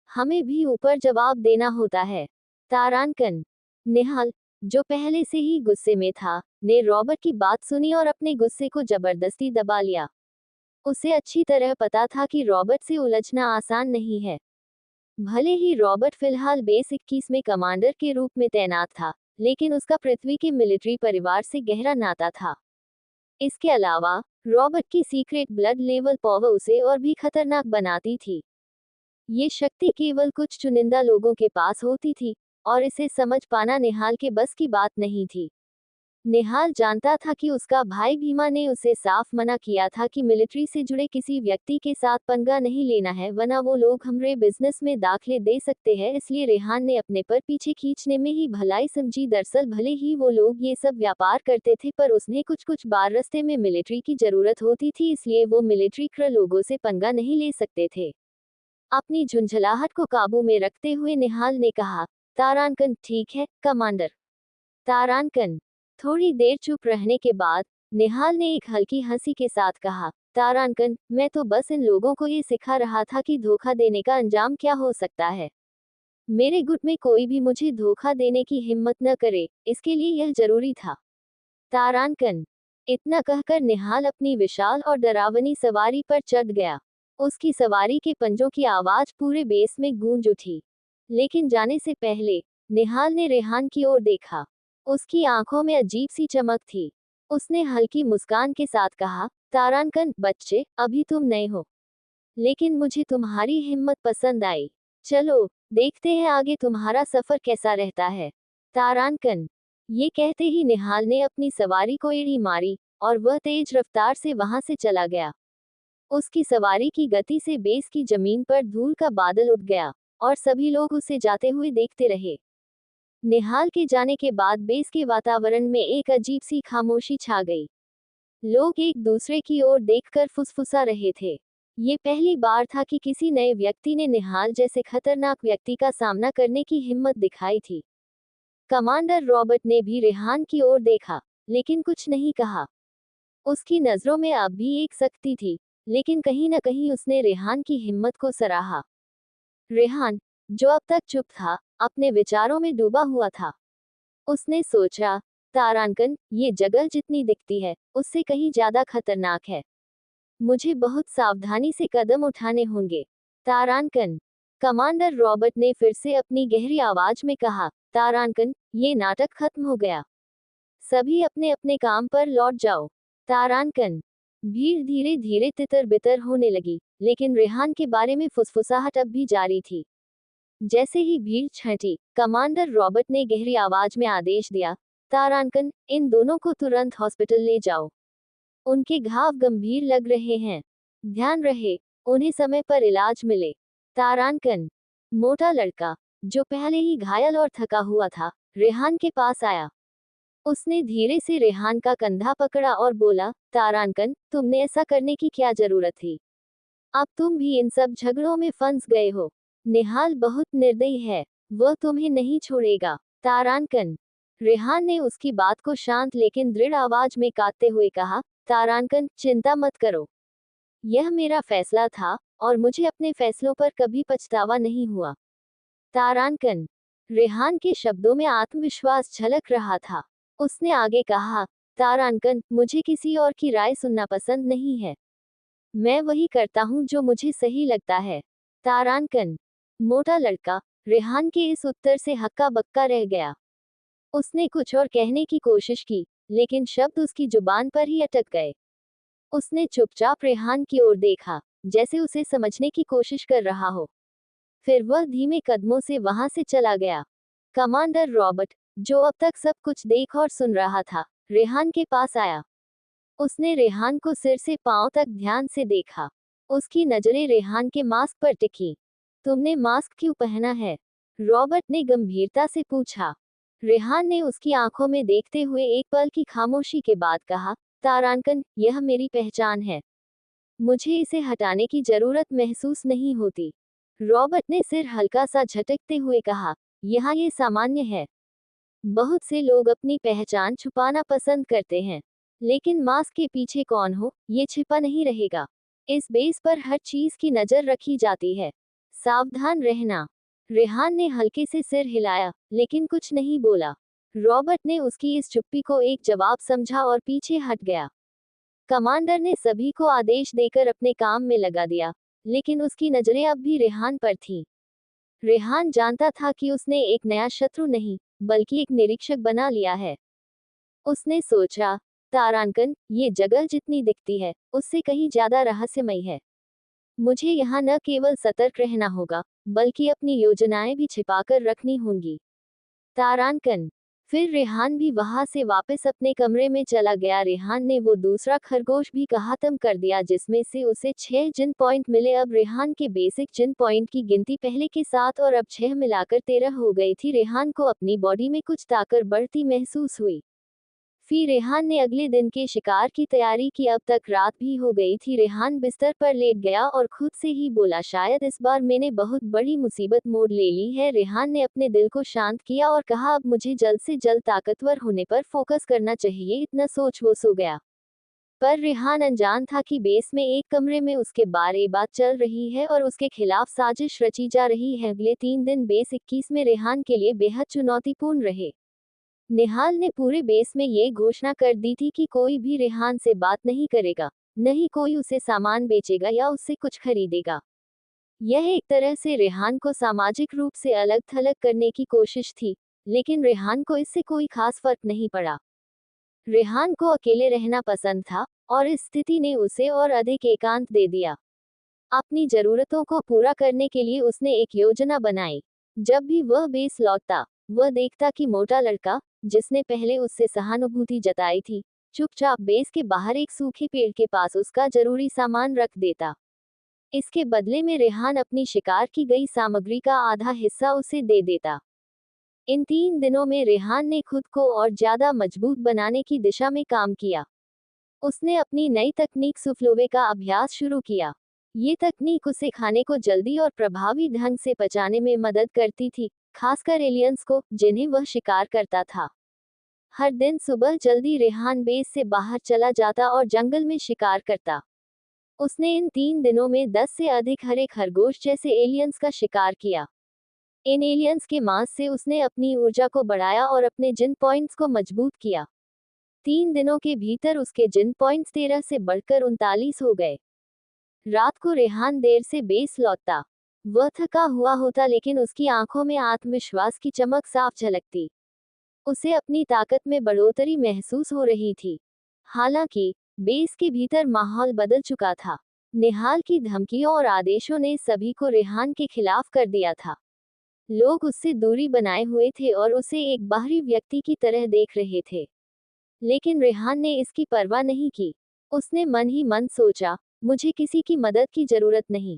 हमें भी ऊपर जवाब देना होता है। तारांकन। निहाल, जो पहले से ही गुस्से में था, ने रॉबर्ट की बात सुनी और अपने गुस्से को जबरदस्ती दबा लिया। उसे अच्छी तरह पता था कि रॉबर्ट से उलझना आसान नहीं है। भले ही रॉबर्ट फिलहाल बेस 21 में कमांडर के रूप में तैनात था, लेकिन उसका पृथ्वी के मिलिट्री परिवार से गहरा नाता था। इसके अलावा, रॉबर्ट की सीक्रेट ब्लड लेवल पावर उसे और भी खतरनाक बनाती थी। ये शक्ति केवल कुछ चुनिंदा लोगों के पास होती थी, और इसे समझ पाना निहाल के बस की बात नहीं थी। निहाल जानता था कि उसका भाई भीमा ने उसे साफ मना किया था कि मिलिट्री से जुड़े किसी व्यक्ति के साथ पंगा नहीं लेना है, वरना वो लोग हमारे बिजनेस में दाखिले दे सकते हैं। इसलिए रेहान ने अपने पर पीछे खींचने में ही भलाई समझी। दरअसल भले ही वो लोग ये सब व्यापार करते थे, पर उसने कुछ बार रास्ते में मिलिट्री की जरूरत होती थी, इसलिए वो मिलिट्री के लोगों से पंगा नहीं ले सकते थे। अपनी झुंझलाहट को काबू में रखते हुए निहाल ने कहा, तारांकन, ठीक है कमांडर। तारांकन। थोड़ी देर चुप रहने के बाद निहाल ने एक हल्की हंसी के साथ कहा, तारांकन, मैं तो बस इन लोगों को ये सिखा रहा था कि धोखा देने का अंजाम क्या हो सकता है। मेरे गुट में कोई भी मुझे धोखा देने की हिम्मत न करे, इसके लिए यह जरूरी था। तारांकन। इतना कहकर निहाल अपनी विशाल और डरावनी सवारी पर चढ़ गया। उसकी सवारी के पंजों की आवाज पूरे बेस में गूंज उठी। लेकिन जाने से पहले निहाल ने रेहान की ओर देखा। उसकी आंखों में अजीब सी चमक थी। उसने हल्की मुस्कान के साथ कहा, तारांकन, बच्चे, अभी तुम नए हो, लेकिन मुझे तुम्हारी हिम्मत पसंद आई। चलो, देखते हैं आगे तुम्हारा सफर कैसा रहता है। तारांकन। ये कहते ही निहाल ने अपनी सवारी को एड़ी मारी, और वह तेज रफ्तार से वहां से चला गया। उसकी सवारी की गति से बेस की जमीन पर धूल का बादल उठ गया, और सभी लोग उसे जाते हुए देखते रहे। निहाल के जाने के बाद बेस के वातावरण में एक अजीब सी खामोशी छा गई। लोग एक दूसरे की ओर देखकर फुसफुसा रहे थे। ये पहली बार था कि किसी नए व्यक्ति ने निहाल जैसे खतरनाक व्यक्ति का सामना करने की हिम्मत दिखाई थी। कमांडर रॉबर्ट ने भी रेहान की ओर देखा, लेकिन कुछ नहीं कहा। उसकी नजरों में अब भी एक सख्ती थी, लेकिन कहीं न कहीं उसने रेहान की हिम्मत को सराहा। रेहान, जो अब तक चुप था, अपने विचारों में डूबा हुआ था। उसने सोचा, तारांकन, ये जगह जितनी दिखती है, उससे कहीं ज्यादा खतरनाक है। मुझे बहुत सावधानी से कदम उठाने होंगे। तारांकन। कमांडर रॉबर्ट ने फिर से अपनी गहरी आवाज में कहा, तारांकन, ये नाटक खत्म हो गया। सभी अपने अपने काम पर लौट जाओ। तारांकन। भीड़ धीरे धीरे तितर बितर होने लगी, लेकिन रेहान के बारे में फुसफुसाहट अब भी जारी थी। जैसे ही भीड़ छंटी, कमांडर रॉबर्ट ने गहरी आवाज में आदेश दिया, तारांकन, इन दोनों को तुरंत हॉस्पिटल ले जाओ। उनके घाव गंभीर लग रहे हैं। ध्यान रहे, उन्हें समय पर इलाज मिले। तारांकन। मोटा लड़का, जो पहले ही घायल और थका हुआ था, रेहान के पास आया। उसने धीरे से रेहान का कंधा पकड़ा और बोला, तारांकन, तुमने ऐसा करने की क्या जरूरत थी? अब तुम भी इन सब झगड़ों में फंस गए हो। निहाल बहुत निर्दयी है, वह तुम्हें नहीं छोड़ेगा। तारांकन। रेहान ने उसकी बात को शांत लेकिन दृढ़ आवाज में काटते हुए कहा, तारांकन, चिंता मत करो। यह मेरा फैसला था, और मुझे अपने फैसलों पर कभी पछतावा नहीं हुआ। तारांकन। रेहान के शब्दों में आत्मविश्वास झलक रहा था। उसने आगे कहा, तारांकन, मुझे किसी और की राय सुनना पसंद नहीं है। मैं वही करता हूँ जो मुझे सही लगता है। तारांकन। मोटा लड़का रेहान के इस उत्तर से हक्का बक्का रह गया। उसने कुछ और कहने की कोशिश की, लेकिन शब्द उसकी जुबान पर ही अटक गए। उसने चुपचाप रेहान की ओर देखा, जैसे उसे समझने की कोशिश कर रहा हो। फिर वह धीमे कदमों से वहां से चला गया। कमांडर रॉबर्ट, जो अब तक सब कुछ देख और सुन रहा था, रेहान के पास आया। उसने रेहान को सिर से पांव तक ध्यान से देखा। उसकी नजरें रेहान के मास्क पर टिकी। तुमने मास्क क्यों पहना है? रॉबर्ट ने गंभीरता से पूछा। रेहान ने उसकी आंखों में देखते हुए एक पल की खामोशी के बाद कहा, तारांकन, यह मेरी पहचान है। मुझे इसे हटाने की जरूरत महसूस नहीं होती। रॉबर्ट ने सिर हल्का सा झटकते हुए कहा, यहाँ ये सामान्य है। बहुत से लोग अपनी पहचान छुपाना पसंद करते हैं, लेकिन मास्क के पीछे कौन हो, ये छिपा नहीं रहेगा। इस बेस पर हर चीज की नजर रखी जाती है। सावधान रहना। रेहान ने हल्के से सिर हिलाया, लेकिन कुछ नहीं बोला। रॉबर्ट ने उसकी इस चुप्पी को एक जवाब समझा और पीछे हट गया। कमांडर ने सभी को आदेश देकर अपने काम में लगा दिया, लेकिन उसकी नजरें अब भी रेहान पर थीं। रेहान जानता था कि उसने एक नया शत्रु नहीं, बल्कि एक निरीक्षक बना लिया है। उसने सोचा, तारांकन, ये जगह जितनी दिखती है, उससे कहीं ज्यादा रहस्यमयी है। मुझे यहाँ न केवल सतर्क रहना होगा, बल्कि अपनी योजनाएं भी छिपाकर रखनी होंगी। तारांकन। फिर रेहान भी वहां से वापस अपने कमरे में चला गया। रेहान ने वो दूसरा खरगोश भी खत्म कर दिया, जिसमें से उसे 6 जिन पॉइंट मिले। अब रेहान के बेसिक जिन पॉइंट की गिनती पहले के 7 और अब 6 मिलाकर 13 हो गई थी। रेहान को अपनी बॉडी में कुछ ताकत बढ़ती महसूस हुई। फिर रेहान ने अगले दिन के शिकार की तैयारी की। अब तक रात भी हो गई थी। रेहान बिस्तर पर लेट गया और खुद से ही बोला, शायद इस बार मैंने बहुत बड़ी मुसीबत मोड़ ले ली है। रेहान ने अपने दिल को शांत किया और कहा, अब मुझे जल्द से जल्द ताकतवर होने पर फोकस करना चाहिए। इतना सोच वो सो गया। पर रेहान अनजान था कि बेस में एक कमरे में उसके बारे बात चल रही है और उसके खिलाफ साजिश रची जा रही है। अगले 3 दिन बेस 21 में रेहान के लिए बेहद चुनौतीपूर्ण रहे। निहाल ने पूरे बेस में ये घोषणा कर दी थी कि कोई भी रेहान से बात नहीं करेगा, नहीं कोई उसे सामान बेचेगा या उससे कुछ खरीदेगा। यह एक तरह से रेहान को सामाजिक रूप से अलग थलग करने की कोशिश थी, लेकिन रेहान को इससे कोई खास फर्क नहीं पड़ा। रेहान को अकेले रहना पसंद था, और इस स्थिति ने उसे और अधिक एकांत दे दिया। अपनी जरूरतों को पूरा करने के लिए उसने एक योजना बनाई। जब भी वह बेस लौटता, वह देखता कि मोटा लड़का, जिसने पहले उससे सहानुभूति जताई थी, चुपचाप बेस के बाहर एक सूखे पेड़ के पास उसका जरूरी सामान रख देता। इसके बदले में रेहान अपनी शिकार की गई सामग्री का आधा हिस्सा उसे दे देता। इन 3 दिनों में रेहान ने खुद को और ज्यादा मजबूत बनाने की दिशा में काम किया। उसने अपनी नई तकनीक सुफ्लोवे का अभ्यास शुरू किया। ये तकनीक उसे खाने को जल्दी और प्रभावी ढंग से पचाने में मदद करती थी, खासकर एलियंस को, जिन्हें वह शिकार करता था। हर दिन सुबह जल्दी रेहान बेस से बाहर चला जाता और जंगल में शिकार करता। उसने इन 3 दिनों में 10 से अधिक हरे खरगोश जैसे एलियंस का शिकार किया। इन एलियंस के मांस से उसने अपनी ऊर्जा को बढ़ाया और अपने जिन पॉइंट्स को मजबूत किया। 3 दिनों के भीतर उसके जिन पॉइंट्स 13 से बढ़कर 39 हो गए। रात को रेहान देर से बेस लौटता। वह थका हुआ होता, लेकिन उसकी आंखों में आत्मविश्वास की चमक साफ झलकती। उसे अपनी ताकत में बढ़ोतरी महसूस हो रही थी। हालांकि बेस के भीतर माहौल बदल चुका था। निहाल की धमकियों और आदेशों ने सभी को रेहान के खिलाफ कर दिया था। लोग उससे दूरी बनाए हुए थे और उसे एक बाहरी व्यक्ति की तरह देख रहे थे। लेकिन रेहान ने इसकी परवाह नहीं की। उसने मन ही मन सोचा, मुझे किसी की मदद की जरूरत नहीं।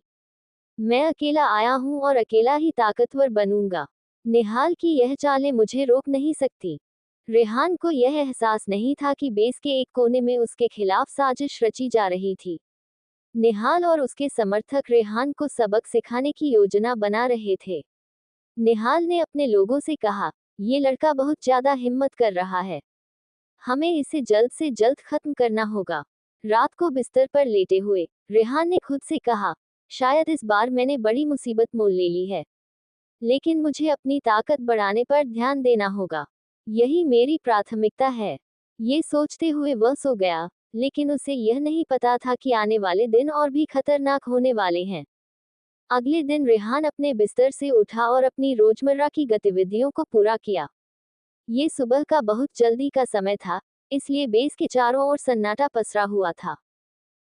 मैं अकेला आया हूं और अकेला ही ताकतवर बनूंगा। निहाल की यह चालें मुझे रोक नहीं सकती। रेहान को यह एहसास नहीं था कि बेस के एक कोने में उसके खिलाफ साजिश रची जा रही थी। निहाल और उसके समर्थक रेहान को सबक सिखाने की योजना बना रहे थे। निहाल ने अपने लोगों से कहा, ये लड़का बहुत ज्यादा हिम्मत कर रहा है। हमें इसे जल्द से जल्द खत्म करना होगा। रात को बिस्तर पर लेटे हुए रेहान ने खुद से कहा, शायद इस बार मैंने बड़ी मुसीबत मोल ले ली है, लेकिन मुझे अपनी ताकत बढ़ाने पर ध्यान देना होगा। यही मेरी प्राथमिकता है। ये सोचते हुए वह सो गया, लेकिन उसे यह नहीं पता था कि आने वाले दिन और भी खतरनाक होने वाले हैं। अगले दिन रेहान अपने बिस्तर से उठा और अपनी रोजमर्रा की गतिविधियों को पूरा किया। ये सुबह का बहुत जल्दी का समय था, इसलिए बेस के चारों ओर सन्नाटा पसरा हुआ था।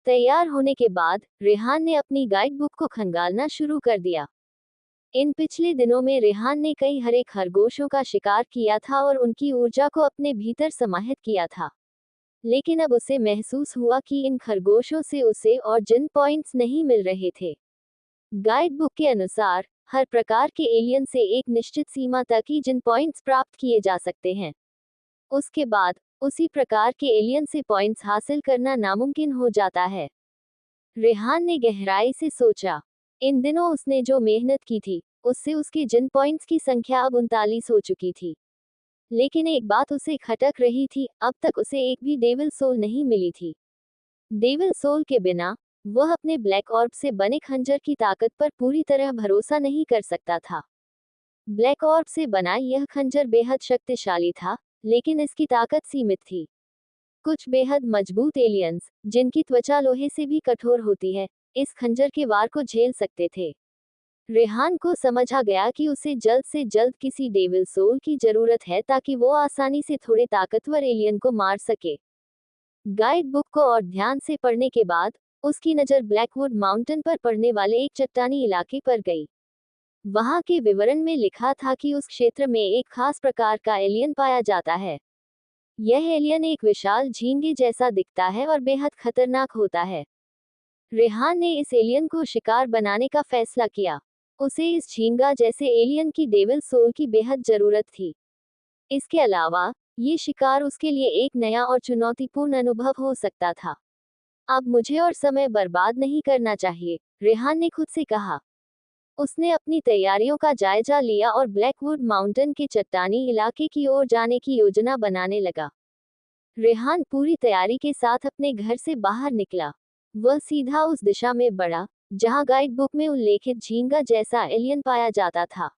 तैयार होने के बाद रेहान ने अपनी गाइड बुक को खंगालना शुरू कर दिया। इन पिछले दिनों में रेहान ने कई हरे खरगोशों का शिकार किया था और उनकी ऊर्जा को अपने भीतर समाहित किया था। लेकिन अब उसे महसूस हुआ कि इन खरगोशों से उसे और जिन पॉइंट्स नहीं मिल रहे थे। गाइड बुक के अनुसार हर प्रकार के एलियन से एक निश्चित सीमा तक ही जिन पॉइंट्स प्राप्त किए जा सकते हैं। उसके बाद उसी प्रकार के एलियन से पॉइंट्स हासिल करना नामुमकिन हो जाता है। रेहान ने गहराई से सोचा। इन दिनों उसने जो मेहनत की थी, उससे उसके जिन पॉइंट्स की संख्या अब 39 हो चुकी थी। लेकिन एक बात उसे खटक रही थी, अब तक उसे एक भी डेविल सोल नहीं मिली थी। डेविल सोल के बिना वह अपने ब्लैक ऑर्ब से बने खंजर की ताकत पर पूरी तरह भरोसा नहीं कर सकता था। ब्लैक ऑर्ब से बना यह खंजर बेहद शक्तिशाली था, लेकिन इसकी ताकत सीमित थी। कुछ बेहद मजबूत एलियंस, जिनकी त्वचा लोहे से भी कठोर होती है, इस खंजर के वार को झेल सकते थे। रेहान को समझ आ गया कि उसे जल्द से जल्द किसी डेविल सोल की जरूरत है ताकि वो आसानी से थोड़े ताकतवर एलियन को मार सके। गाइड बुक को और ध्यान से पढ़ने के बाद उसकी नज़र ब्लैकवुड माउंटेन पर पड़ने वाले एक चट्टानी इलाके पर गई। वहां के विवरण में लिखा था कि उस क्षेत्र में एक खास प्रकार का एलियन पाया जाता है। यह एलियन एक विशाल झींगे जैसा दिखता है और बेहद खतरनाक होता है। रेहान ने इस एलियन को शिकार बनाने का फैसला किया। उसे इस झींगा जैसे एलियन की डेविल सोल की बेहद जरूरत थी। इसके अलावा ये शिकार उसके लिए एक नया और चुनौतीपूर्ण अनुभव हो सकता था। अब मुझे और समय बर्बाद नहीं करना चाहिए, रेहान ने खुद से कहा। उसने अपनी तैयारियों का जायजा लिया और ब्लैकवुड माउंटेन के चट्टानी इलाके की ओर जाने की योजना बनाने लगा। रेहान पूरी तैयारी के साथ अपने घर से बाहर निकला। वह सीधा उस दिशा में बढ़ा जहां गाइड बुक में उल्लेखित झींगा जैसा एलियन पाया जाता था।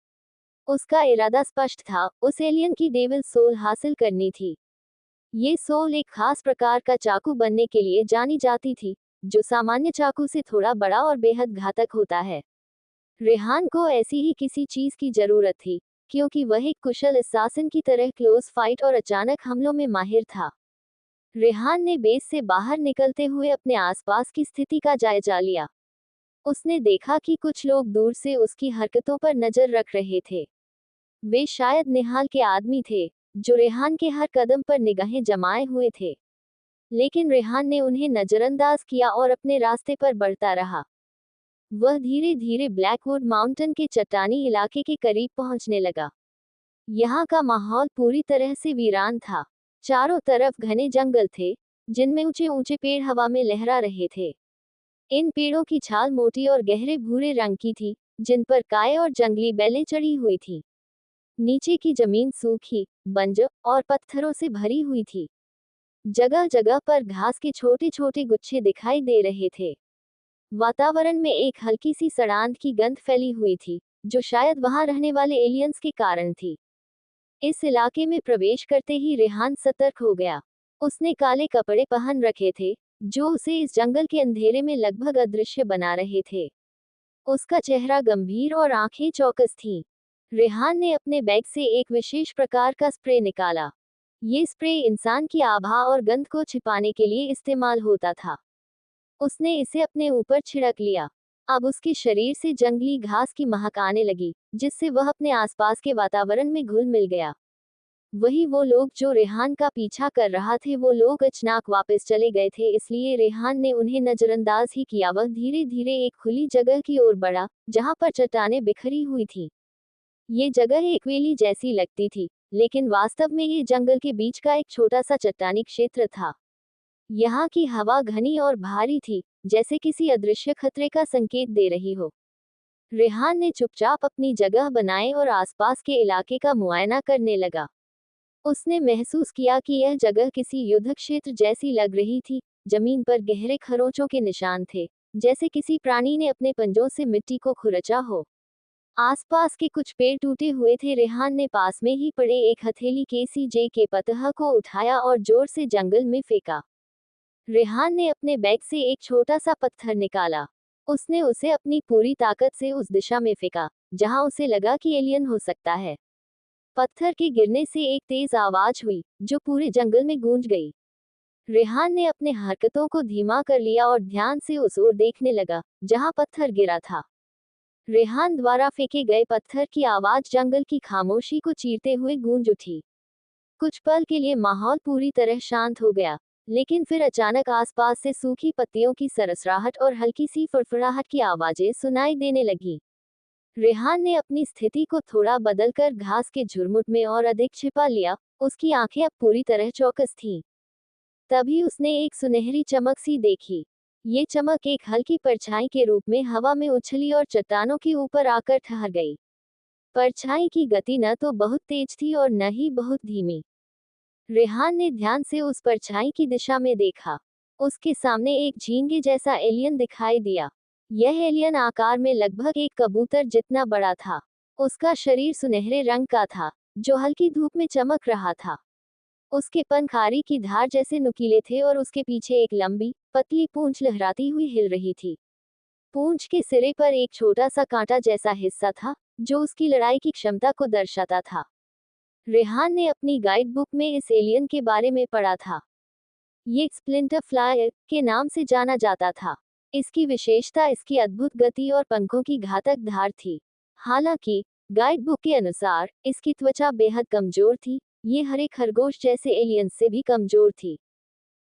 उसका इरादा स्पष्ट था, उस एलियन की डेविल सोल हासिल करनी थी। ये सोल एक खास प्रकार का चाकू बनने के लिए जानी जाती थी, जो सामान्य चाकू से थोड़ा बड़ा और बेहद घातक होता है। रेहान को ऐसी ही किसी चीज की जरूरत थी, क्योंकि वह एक कुशल assassin की तरह क्लोज फाइट और अचानक हमलों में माहिर था। रेहान ने बेस से बाहर निकलते हुए अपने आसपास की स्थिति का जायजा लिया। उसने देखा कि कुछ लोग दूर से उसकी हरकतों पर नजर रख रहे थे। वे शायद निहाल के आदमी थे, जो रेहान के हर कदम पर निगाहें जमाए हुए थे। लेकिन रेहान ने उन्हें नजरअंदाज किया और अपने रास्ते पर बढ़ता रहा। वह धीरे धीरे ब्लैकवुड माउंटेन के चट्टानी इलाके के करीब पहुंचने लगा। यहाँ का माहौल पूरी तरह से वीरान था। चारों तरफ घने जंगल थे, जिनमें ऊंचे ऊंचे पेड़ हवा में लहरा रहे थे। इन पेड़ों की छाल मोटी और गहरे भूरे रंग की थी, जिन पर काए और जंगली बेलें चढ़ी हुई थी। नीचे की जमीन सूखी, बंजर और पत्थरों से भरी हुई थी। जगह जगह पर घास के छोटे छोटे गुच्छे दिखाई दे रहे थे। वातावरण में एक हल्की सी सड़ांध की गंध फैली हुई थी, जो शायद वहां रहने वाले एलियंस के कारण थी। इस इलाके में प्रवेश करते ही रेहान सतर्क हो गया। उसने काले कपड़े पहन रखे थे, जो उसे इस जंगल के अंधेरे में लगभग अदृश्य बना रहे थे। उसका चेहरा गंभीर और आंखें चौकस थीं। रेहान ने अपने बैग से एक विशेष प्रकार का स्प्रे निकाला। ये स्प्रे इंसान की आभा और गंध को छिपाने के लिए इस्तेमाल होता था। उसने इसे अपने ऊपर छिड़क लिया। अब उसके शरीर से जंगली घास की महक आने लगी, जिससे वह अपने आसपास के वातावरण में घुल मिल गया। वही वो लोग जो रेहान का पीछा कर रहा थे, वो लोग अचानक वापस चले गए थे, इसलिए रेहान ने उन्हें नजरअंदाज ही किया। वह धीरे धीरे एक खुली जगह की ओर बढ़ा, जहां पर चट्टानें बिखरी हुई थीं। ये जगह एक वेली जैसी लगती थी, लेकिन वास्तव में ये जंगल के बीच का एक छोटा सा चट्टानी क्षेत्र था। यहाँ की हवा घनी और भारी थी, जैसे किसी अदृश्य खतरे का संकेत दे रही हो। रेहान ने चुपचाप अपनी जगह बनाए और आसपास के इलाके का मुआयना करने लगा। उसने महसूस किया कि यह जगह किसी युद्ध क्षेत्र जैसी लग रही थी। जमीन पर गहरे खरोंचों के निशान थे, जैसे किसी प्राणी ने अपने पंजों से मिट्टी को खुरचा हो। आसपास के कुछ पेड़ टूटे हुए थे। रेहान ने पास में ही पड़े एक हथेली के सीजे के पतह को उठाया और जोर से जंगल में फेंका। रेहान ने अपने बैग से एक छोटा सा पत्थर निकाला। उसने उसे अपनी पूरी ताकत से उस दिशा में फेंका जहां उसे लगा कि एलियन हो सकता है। पत्थर के गिरने से एक तेज आवाज हुई जो पूरे जंगल में गूंज गई। रेहान ने अपने हरकतों को धीमा कर लिया और ध्यान से उस ओर देखने लगा जहां पत्थर गिरा था। रेहान द्वारा फेंके गए पत्थर की आवाज जंगल की खामोशी को चीरते हुए गूंज उठी। कुछ पल के लिए माहौल पूरी तरह शांत हो गया, लेकिन फिर अचानक आसपास से सूखी पत्तियों की सरसराहट और हल्की सी फड़फड़ाहट की आवाजें सुनाई देने लगी। रेहान ने अपनी स्थिति को थोड़ा बदलकर घास के झुरमुट में और अधिक छिपा लिया। उसकी आंखें अब पूरी तरह चौकस थीं। तभी उसने एक सुनहरी चमक सी देखी। ये चमक एक हल्की परछाई के रूप में हवा में उछली और चट्टानों के ऊपर आकर ठहर गई। परछाई की गति न तो बहुत तेज थी और न ही बहुत धीमी। रेहान ने ध्यान से उस परछाई की दिशा में देखा। उसके सामने एक झींगे जैसा एलियन दिखाई दिया। यह एलियन आकार में लगभग एक कबूतर जितना बड़ा था। उसका शरीर सुनहरे रंग का था, जो हल्की धूप में चमक रहा था। उसके पंख आरी की धार जैसे नुकीले थे और उसके पीछे एक लंबी, पतली पूंछ लहराती हुई हिल रही थी। पूंछ के सिरे पर एक छोटा सा कांटा जैसा हिस्सा था, जो उसकी लड़ाई की क्षमता को दर्शाता था। रेहान ने अपनी गाइड बुक में इस एलियन के बारे में पढ़ा था। ये स्प्लिंटर फ्लाई के नाम से जाना जाता था। इसकी विशेषता इसकी अद्भुत गति और पंखों की घातक धार थी। हालांकि गाइड बुक के अनुसार इसकी त्वचा बेहद कमजोर थी। ये हरे खरगोश जैसे एलियन से भी कमजोर थी।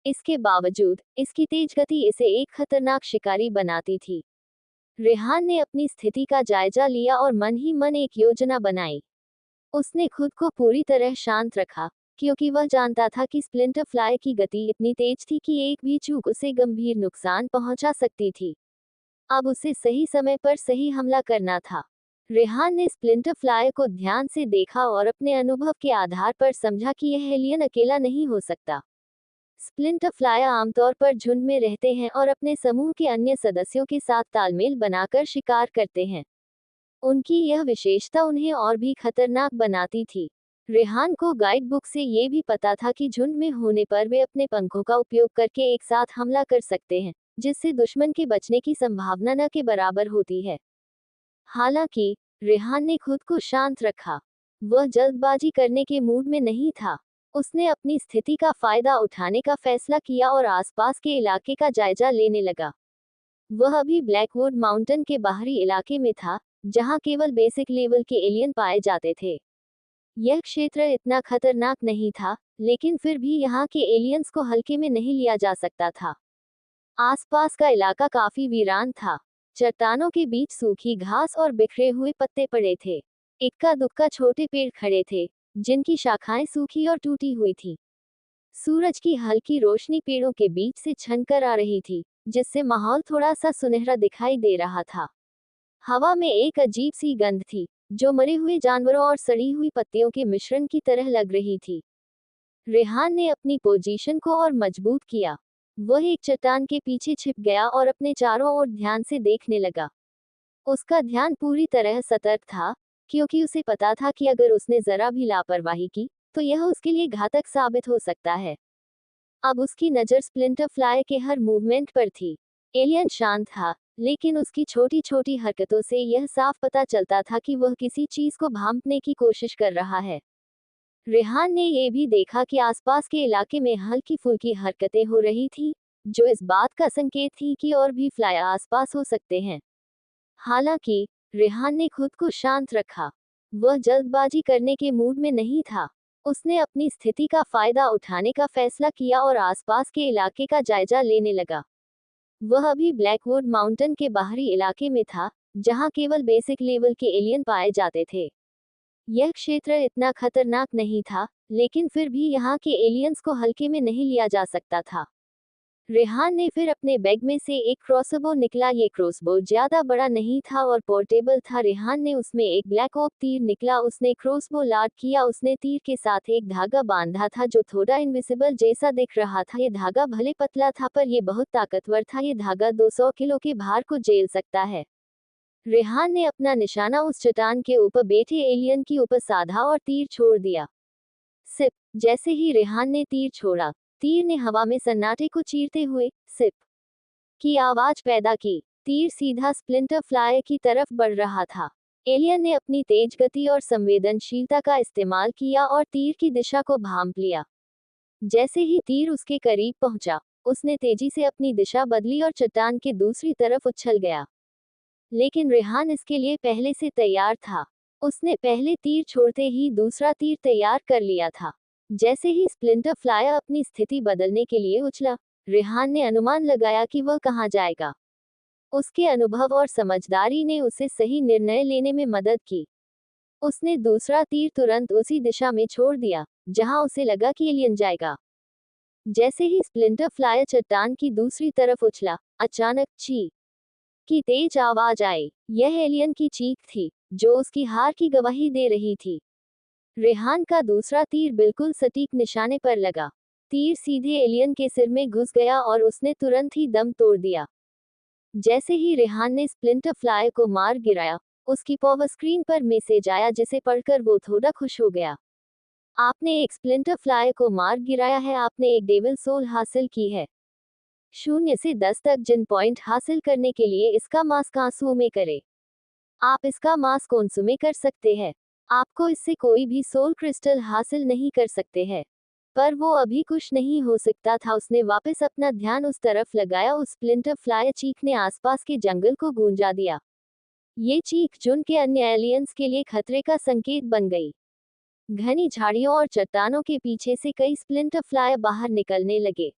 इसके बावजूद इसकी तेज गति इसे एक खतरनाक शिकारी बनाती थी। रेहान ने अपनी स्थिति का जायजा लिया और मन ही मन एक योजना बनाई। उसने खुद को पूरी तरह शांत रखा, क्योंकि वह जानता था कि स्प्लिंटर फ्लाई की गति इतनी तेज थी कि एक भी चूक उसे गंभीर नुकसान पहुंचा सकती थी। अब उसे सही समय पर सही हमला करना था। रेहान ने स्प्लिंटर फ्लाई को ध्यान से देखा और अपने अनुभव के आधार पर समझा कि यह एलियन अकेला नहीं हो सकता। स्प्लिंटर फ्लाई आमतौर पर झुंड में रहते हैं और अपने समूह के अन्य सदस्यों के साथ तालमेल बनाकर शिकार करते हैं। उनकी यह विशेषता उन्हें और भी खतरनाक बनाती थी। रेहान को गाइड बुक से ये भी पता था कि झुंड में होने पर वे अपने पंखों का उपयोग करके एक साथ हमला कर सकते हैं, जिससे दुश्मन के बचने की संभावना न के बराबर होती है। हालांकि रेहान ने खुद को शांत रखा। वह जल्दबाजी करने के मूड में नहीं था। उसने अपनी स्थिति का फायदा उठाने का फैसला किया और आसपास के इलाके का जायजा लेने लगा। वह अभी ब्लैकवुड माउंटेन के बाहरी इलाके में था, जहां केवल बेसिक लेवल के एलियन पाए जाते थे। यह क्षेत्र इतना खतरनाक नहीं था, लेकिन फिर भी यहाँ के एलियंस को हल्के में नहीं लिया जा सकता था। आसपास का इलाका काफी वीरान था। चट्टानों के बीच सूखी घास और बिखरे हुए पत्ते पड़े थे। इक्का दुक्का छोटे पेड़ खड़े थे, जिनकी शाखाएं सूखी और टूटी हुई थी। सूरज की हल्की रोशनी पेड़ों के बीच से छनकर आ रही थी, जिससे माहौल थोड़ा सा सुनहरा दिखाई दे रहा था। हवा में एक अजीब सी गंध थी, जो मरे हुए जानवरों और सड़ी हुई पत्तियों के मिश्रण की तरह लग रही थी। रेहान ने अपनी पोजीशन को और मजबूत किया। वह एक चट्टान के पीछे छिप गया और अपने चारों ओर ध्यान से देखने लगा। उसका ध्यान पूरी तरह सतर्क था, क्योंकि उसे पता था कि अगर उसने जरा भी लापरवाही की, तो यह उसके लिए घातक साबित हो सकता है। अब उसकी नज़र स्प्लिंटर फ्लाई के हर मूवमेंट पर थी। एलियन शांत था, लेकिन उसकी छोटी छोटी हरकतों से यह साफ पता चलता था कि वह किसी चीज को भांपने की कोशिश कर रहा है। रेहान ने यह भी देखा कि आसपास के इलाके में हल्की फुल्की हरकतें हो रही थी, जो इस बात का संकेत थी कि और भी फ्लाई आसपास हो सकते हैं। हालांकि रेहान ने खुद को शांत रखा। वह जल्दबाजी करने के मूड में नहीं था। उसने अपनी स्थिति का फायदा उठाने का फैसला किया और आसपास के इलाके का जायजा लेने लगा। वह अभी ब्लैकवुड माउंटेन के बाहरी इलाके में था, जहां केवल बेसिक लेवल के एलियन पाए जाते थे। यह क्षेत्र इतना खतरनाक नहीं था, लेकिन फिर भी यहाँ के एलियंस को हल्के में नहीं लिया जा सकता था। रेहान ने फिर अपने बैग में से एक क्रॉसबो निकला। ये क्रॉसबो ज्यादा बड़ा नहीं था और पोर्टेबल था। रेहान ने उसमें एक ब्लैक ओक तीर निकला। उसने क्रॉसबो लोड किया। उसने तीर के साथ एक धागा बांधा था जो थोड़ा इनविजिबल जैसा दिख रहा था। ये धागा भले पतला था, पर यह बहुत ताकतवर था। ये धागा 200 किलो के भार को झेल सकता है। रेहान ने अपना निशाना उस चट्टान के ऊपर बैठे एलियन की ऊपर साधा और तीर छोड़ दिया। सिप। जैसे ही रेहान ने तीर छोड़ा, तीर ने हवा में सन्नाटे को चीरते हुए सिप की आवाज पैदा की। तीर सीधा स्प्लिंटर फ्लाई की तरफ बढ़ रहा था। एलियन ने अपनी तेज गति और संवेदनशीलता का इस्तेमाल किया और तीर की दिशा को भांप लिया। जैसे ही तीर उसके करीब पहुंचा, उसने तेजी से अपनी दिशा बदली और चट्टान के दूसरी तरफ उछल गया। लेकिन रेहान इसके लिए पहले से तैयार था। उसने पहले तीर छोड़ते ही दूसरा तीर तैयार कर लिया था। जैसे ही स्प्लिंटर फ्लाई अपनी स्थिति बदलने के लिए उछला, रेहान ने अनुमान लगाया कि वह कहां जाएगा। उसके अनुभव और समझदारी ने उसे सही निर्णय लेने में मदद की। उसने दूसरा तीर तुरंत उसी दिशा में छोड़ दिया जहां उसे लगा कि एलियन जाएगा। जैसे ही स्प्लिंटर फ्लाई चट्टान की दूसरी तरफ उछला, अचानक ची की तेज आवाज आई। यह एलियन की चीख थी, जो उसकी हार की गवाही दे रही थी। रेहान का दूसरा तीर बिल्कुल सटीक निशाने पर लगा। तीर सीधे एलियन के सिर में घुस गया और उसने तुरंत ही दम तोड़ दिया। जैसे ही रेहान ने स्प्लिंटर फ्लाई को मार गिराया, उसकी पॉवर स्क्रीन पर मैसेज आया जिसे पढ़कर वो थोड़ा खुश हो गया। आपने एक स्प्लिंटर फ्लाई को मार गिराया है, आपने एक डेविल सोल हासिल की है। 0 से 10 तक जिन पॉइंट हासिल करने के लिए इसका मास्क आंसू में करें। आप इसका मास्क कंज्यूम कर सकते हैं। आपको इससे कोई भी सोल क्रिस्टल हासिल नहीं कर सकते हैं। पर वो अभी खुश नहीं हो सकता था। उसने वापस अपना ध्यान उस तरफ लगाया। उस स्प्लिंटर फ्लाई चीख ने आसपास के जंगल को गूंजा दिया। ये चीख जुन के अन्य एलियंस के लिए खतरे का संकेत बन गई। घनी झाड़ियों और चट्टानों के पीछे से कई स्प्लिंटर फ्लाई बाहर निकलने लगे।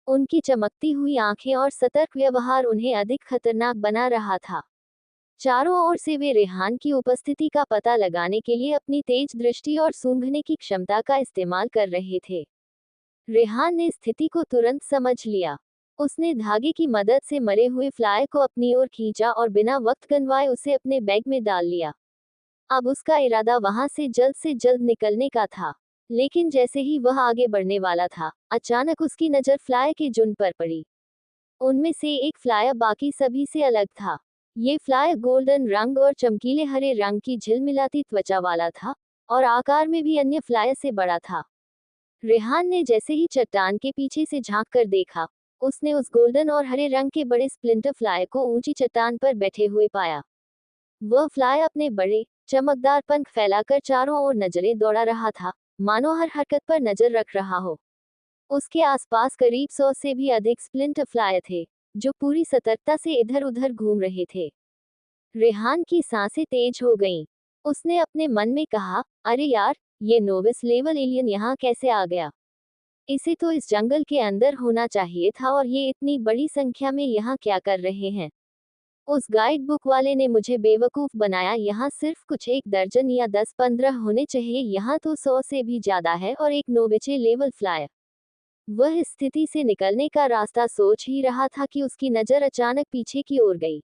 उनकी चमकती हुई आंखें और सतर्क व्यवहार उन्हें अधिक खतरनाक बना रहा था। चारों ओर से वे रेहान की उपस्थिति का पता लगाने के लिए अपनी तेज दृष्टि और सूंघने की क्षमता का इस्तेमाल कर रहे थे। रेहान ने स्थिति को तुरंत समझ लिया। उसने धागे की मदद से मरे हुए फ्लाई को अपनी ओर खींचा और बिना वक्त गंवाए उसे अपने बैग में डाल लिया। अब उसका इरादा वहां से जल्द निकलने का था। लेकिन जैसे ही वह आगे बढ़ने वाला था, अचानक उसकी नज़र फ्लाई के झुंड पर पड़ी। उनमें से एक फ्लाई बाकी सभी से अलग था। ये फ्लाई गोल्डन रंग और चमकीले हरे रंग की झिलमिलाती त्वचा वाला था और आकार में भी अन्य फ्लाई से बड़ा था। रेहान ने जैसे ही चट्टान के पीछे से झांक कर देखा, उसने उस गोल्डन और हरे रंग के बड़े स्प्लिंटर फ्लाई को ऊंची चट्टान पर बैठे हुए पाया। वह फ्लाई अपने बड़े चमकदार पंख फैलाकर चारों ओर नजरें दौड़ा रहा था, मानो हर हरकत पर नजर रख रहा हो। उसके आसपास करीब 100 से भी अधिक स्प्लिंटर फ्लाई थे, जो पूरी सतर्कता से इधर उधर घूम रहे थे। रेहान की सांसें तेज हो गईं। उसने अपने मन में कहा, अरे यार, ये नोविस लेवल एलियन यहाँ कैसे आ गया? इसे तो इस जंगल के अंदर होना चाहिए था और ये इतनी बड़ी संख्या में यहाँ क्या कर रहे हैं? उस गाइड बुक वाले ने मुझे बेवकूफ बनाया। यहाँ सिर्फ कुछ 1 दर्जन या 10-15 होने चाहिए, यहाँ तो 100 से भी ज्यादा है और एक नोविचे लेवल फ्लायर। वह इस स्थिति से निकलने का रास्ता सोच ही रहा था कि उसकी नजर अचानक पीछे की ओर गई।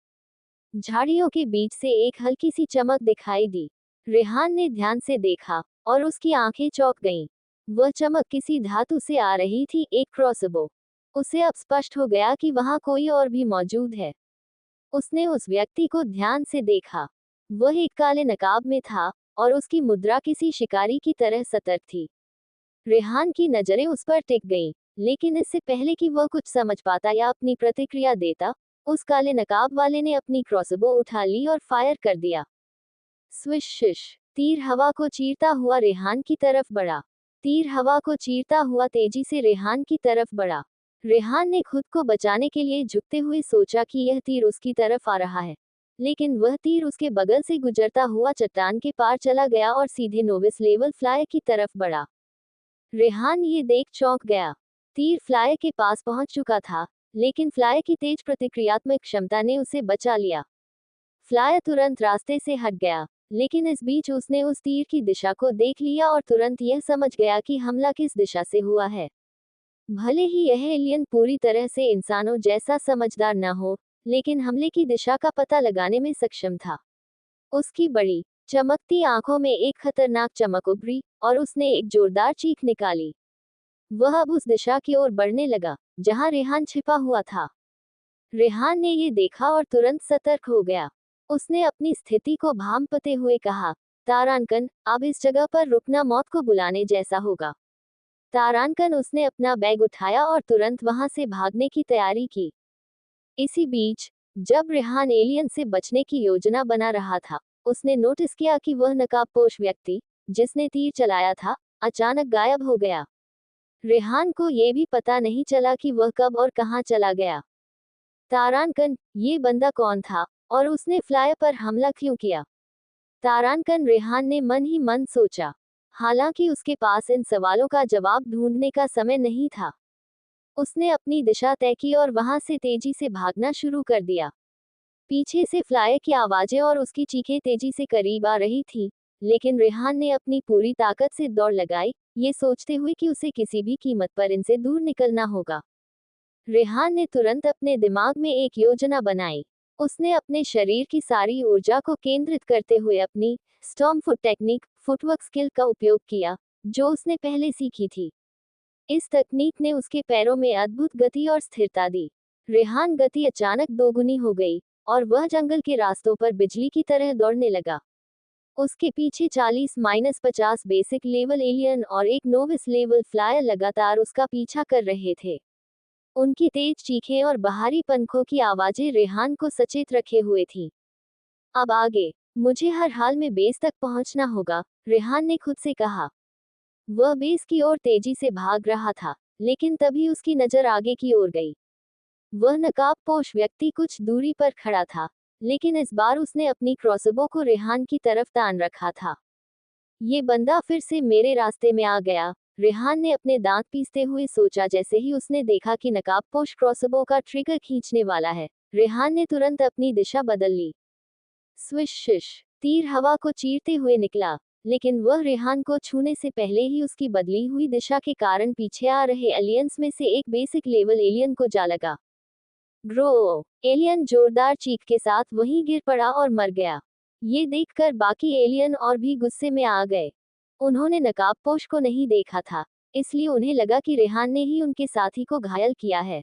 झाड़ियों के बीच से एक हल्की सी चमक दिखाई दी। रेहान ने ध्यान से देखा और उसकी आंखें चौंक गईं। वह चमक किसी धातु से आ रही थी, एक क्रॉसबो। उसे अब स्पष्ट हो गया कि वहां कोई और भी मौजूद है। उसने उस व्यक्ति को ध्यान से देखा। वह एक काले नकाब में था और उसकी मुद्रा किसी शिकारी की तरह सतर्क थी। रेहान की नजरें उस पर टिक गईं, लेकिन इससे पहले कि वह कुछ समझ पाता या अपनी प्रतिक्रिया देता, उस काले नकाब वाले ने अपनी क्रॉसबो उठा ली और फायर कर दिया। स्विश शिश, तीर हवा को चीरता हुआ रेहान की तरफ बढ़ा। तीर हवा को चीरता हुआ तेजी से रेहान की तरफ बढ़ा। रेहान ने खुद को बचाने के लिए झुकते हुए सोचा कि यह तीर उसकी तरफ आ रहा है, लेकिन वह तीर उसके बगल से गुजरता हुआ चट्टान के पार चला गया और सीधे नोविस लेवल फ्लाई की तरफ बढ़ा। रेहान ये देख चौंक गया। तीर फ्लाई के पास पहुंच चुका था, लेकिन फ्लाई की तेज प्रतिक्रियात्मक क्षमता ने उसे बचा लिया। फ्लाई तुरंत रास्ते से हट गया, लेकिन इस बीच उसने उस तीर की दिशा को देख लिया और तुरंत यह समझ गया कि हमला किस दिशा से हुआ है। भले ही यह एलियन पूरी तरह से इंसानों जैसा समझदार न हो, लेकिन हमले की दिशा का पता लगाने में सक्षम था। उसकी बड़ी चमकती आंखों में एक खतरनाक चमक उभरी और उसने एक जोरदार चीख निकाली। वह अब उस दिशा की ओर बढ़ने लगा जहां रेहान छिपा हुआ था। रेहान ने ये देखा और तुरंत सतर्क हो गया। उसने अपनी स्थिति को भांपते हुए कहा, तारानकन, अब इस जगह पर रुकना मौत को बुलाने जैसा होगा। तारानकन, उसने अपना बैग उठाया और तुरंत वहां से भागने की तैयारी की। इसी बीच जब रेहान एलियन से बचने की योजना बना रहा था, उसने नोटिस किया कि वह नकाबपोश व्यक्ति, जिसने तीर चलाया था, अचानक गायब हो गया। रेहान को ये भी पता नहीं चला कि वह कब और कहां चला गया। तारानकन, ये बंदा कौन था और उसने फ्लायर पर हमला क्यों किया? तारानकन, रेहान ने मन ही मन सोचा। हालांकि उसके पास इन सवालों का जवाब ढूंढने का समय नहीं था। उसने अपनी दिशा तय की और वहां से तेजी से भागना शुरू कर दिया। पीछे से फ्लायर की आवाजें और उसकी चीखें तेजी से करीब आ रही थी, लेकिन रेहान ने अपनी पूरी ताकत से दौड़ लगाई, ये सोचते हुए कि उसे किसी भी कीमत पर इनसे दूर निकलना होगा। रेहान ने तुरंत अपने दिमाग में एक योजना बनाई। उसने अपने शरीर की सारी ऊर्जा को केंद्रित करते हुए अपनी storm foot technique, footwork skill का उपयोग किया, जो उसने पहले सीखी थी। इस तकनीक ने उसके पैरों में अद्भुत गति और स्थिरता दी। रेहान गति अचानक दोगुनी हो गई और वह जंगल के रास्तों पर बिजली की तरह दौड़ने लगा। उसके पीछे 40-50 बेसिक लेवल एलियन और एक नोविस लेवल फ्लायर लगातार उसका पीछा कर रहे थे। उनकी तेज चीखें और बाहरी पंखों की आवाजें रेहान को सचेत रखे हुए थीं। अब आगे, मुझे हर हाल में बेस तक पहुंचना होगा, रेहान ने खुद से कहा। वह बेस की ओर तेजी से भाग रहा था, लेकिन तभी उसकी नजर आगे की ओर गई। वह नकाबपोश व्यक्ति कुछ दूरी पर खड़ा था, लेकिन इस बार उसने अपनी क्रॉसबो को रेहान की तरफ तान रखा था। ये बंदा फिर से मेरे रास्ते में आ गया, रेहान ने अपने दांत पीसते हुए सोचा। जैसे ही उसने देखा कि नकाबपोश क्रॉसबो का ट्रिगर खींचने वाला है, रेहान ने तुरंत अपनी दिशा बदल ली। स्विश शिश, तीर हवा को चीरते हुए निकला, लेकिन वह रेहान को छूने से पहले ही उसकी बदली हुई दिशा के कारण पीछे आ रहे एलियंस में से एक बेसिक लेवल एलियन को जा लगा। ग्रो! एलियन जोरदार चीख के साथ वहीं गिर पड़ा और मर गया। ये देखकर बाकी एलियन और भी गुस्से में आ गए। उन्होंने नकाबपोश को नहीं देखा था, इसलिए उन्हें लगा कि रेहान ने ही उनके साथी को घायल किया है।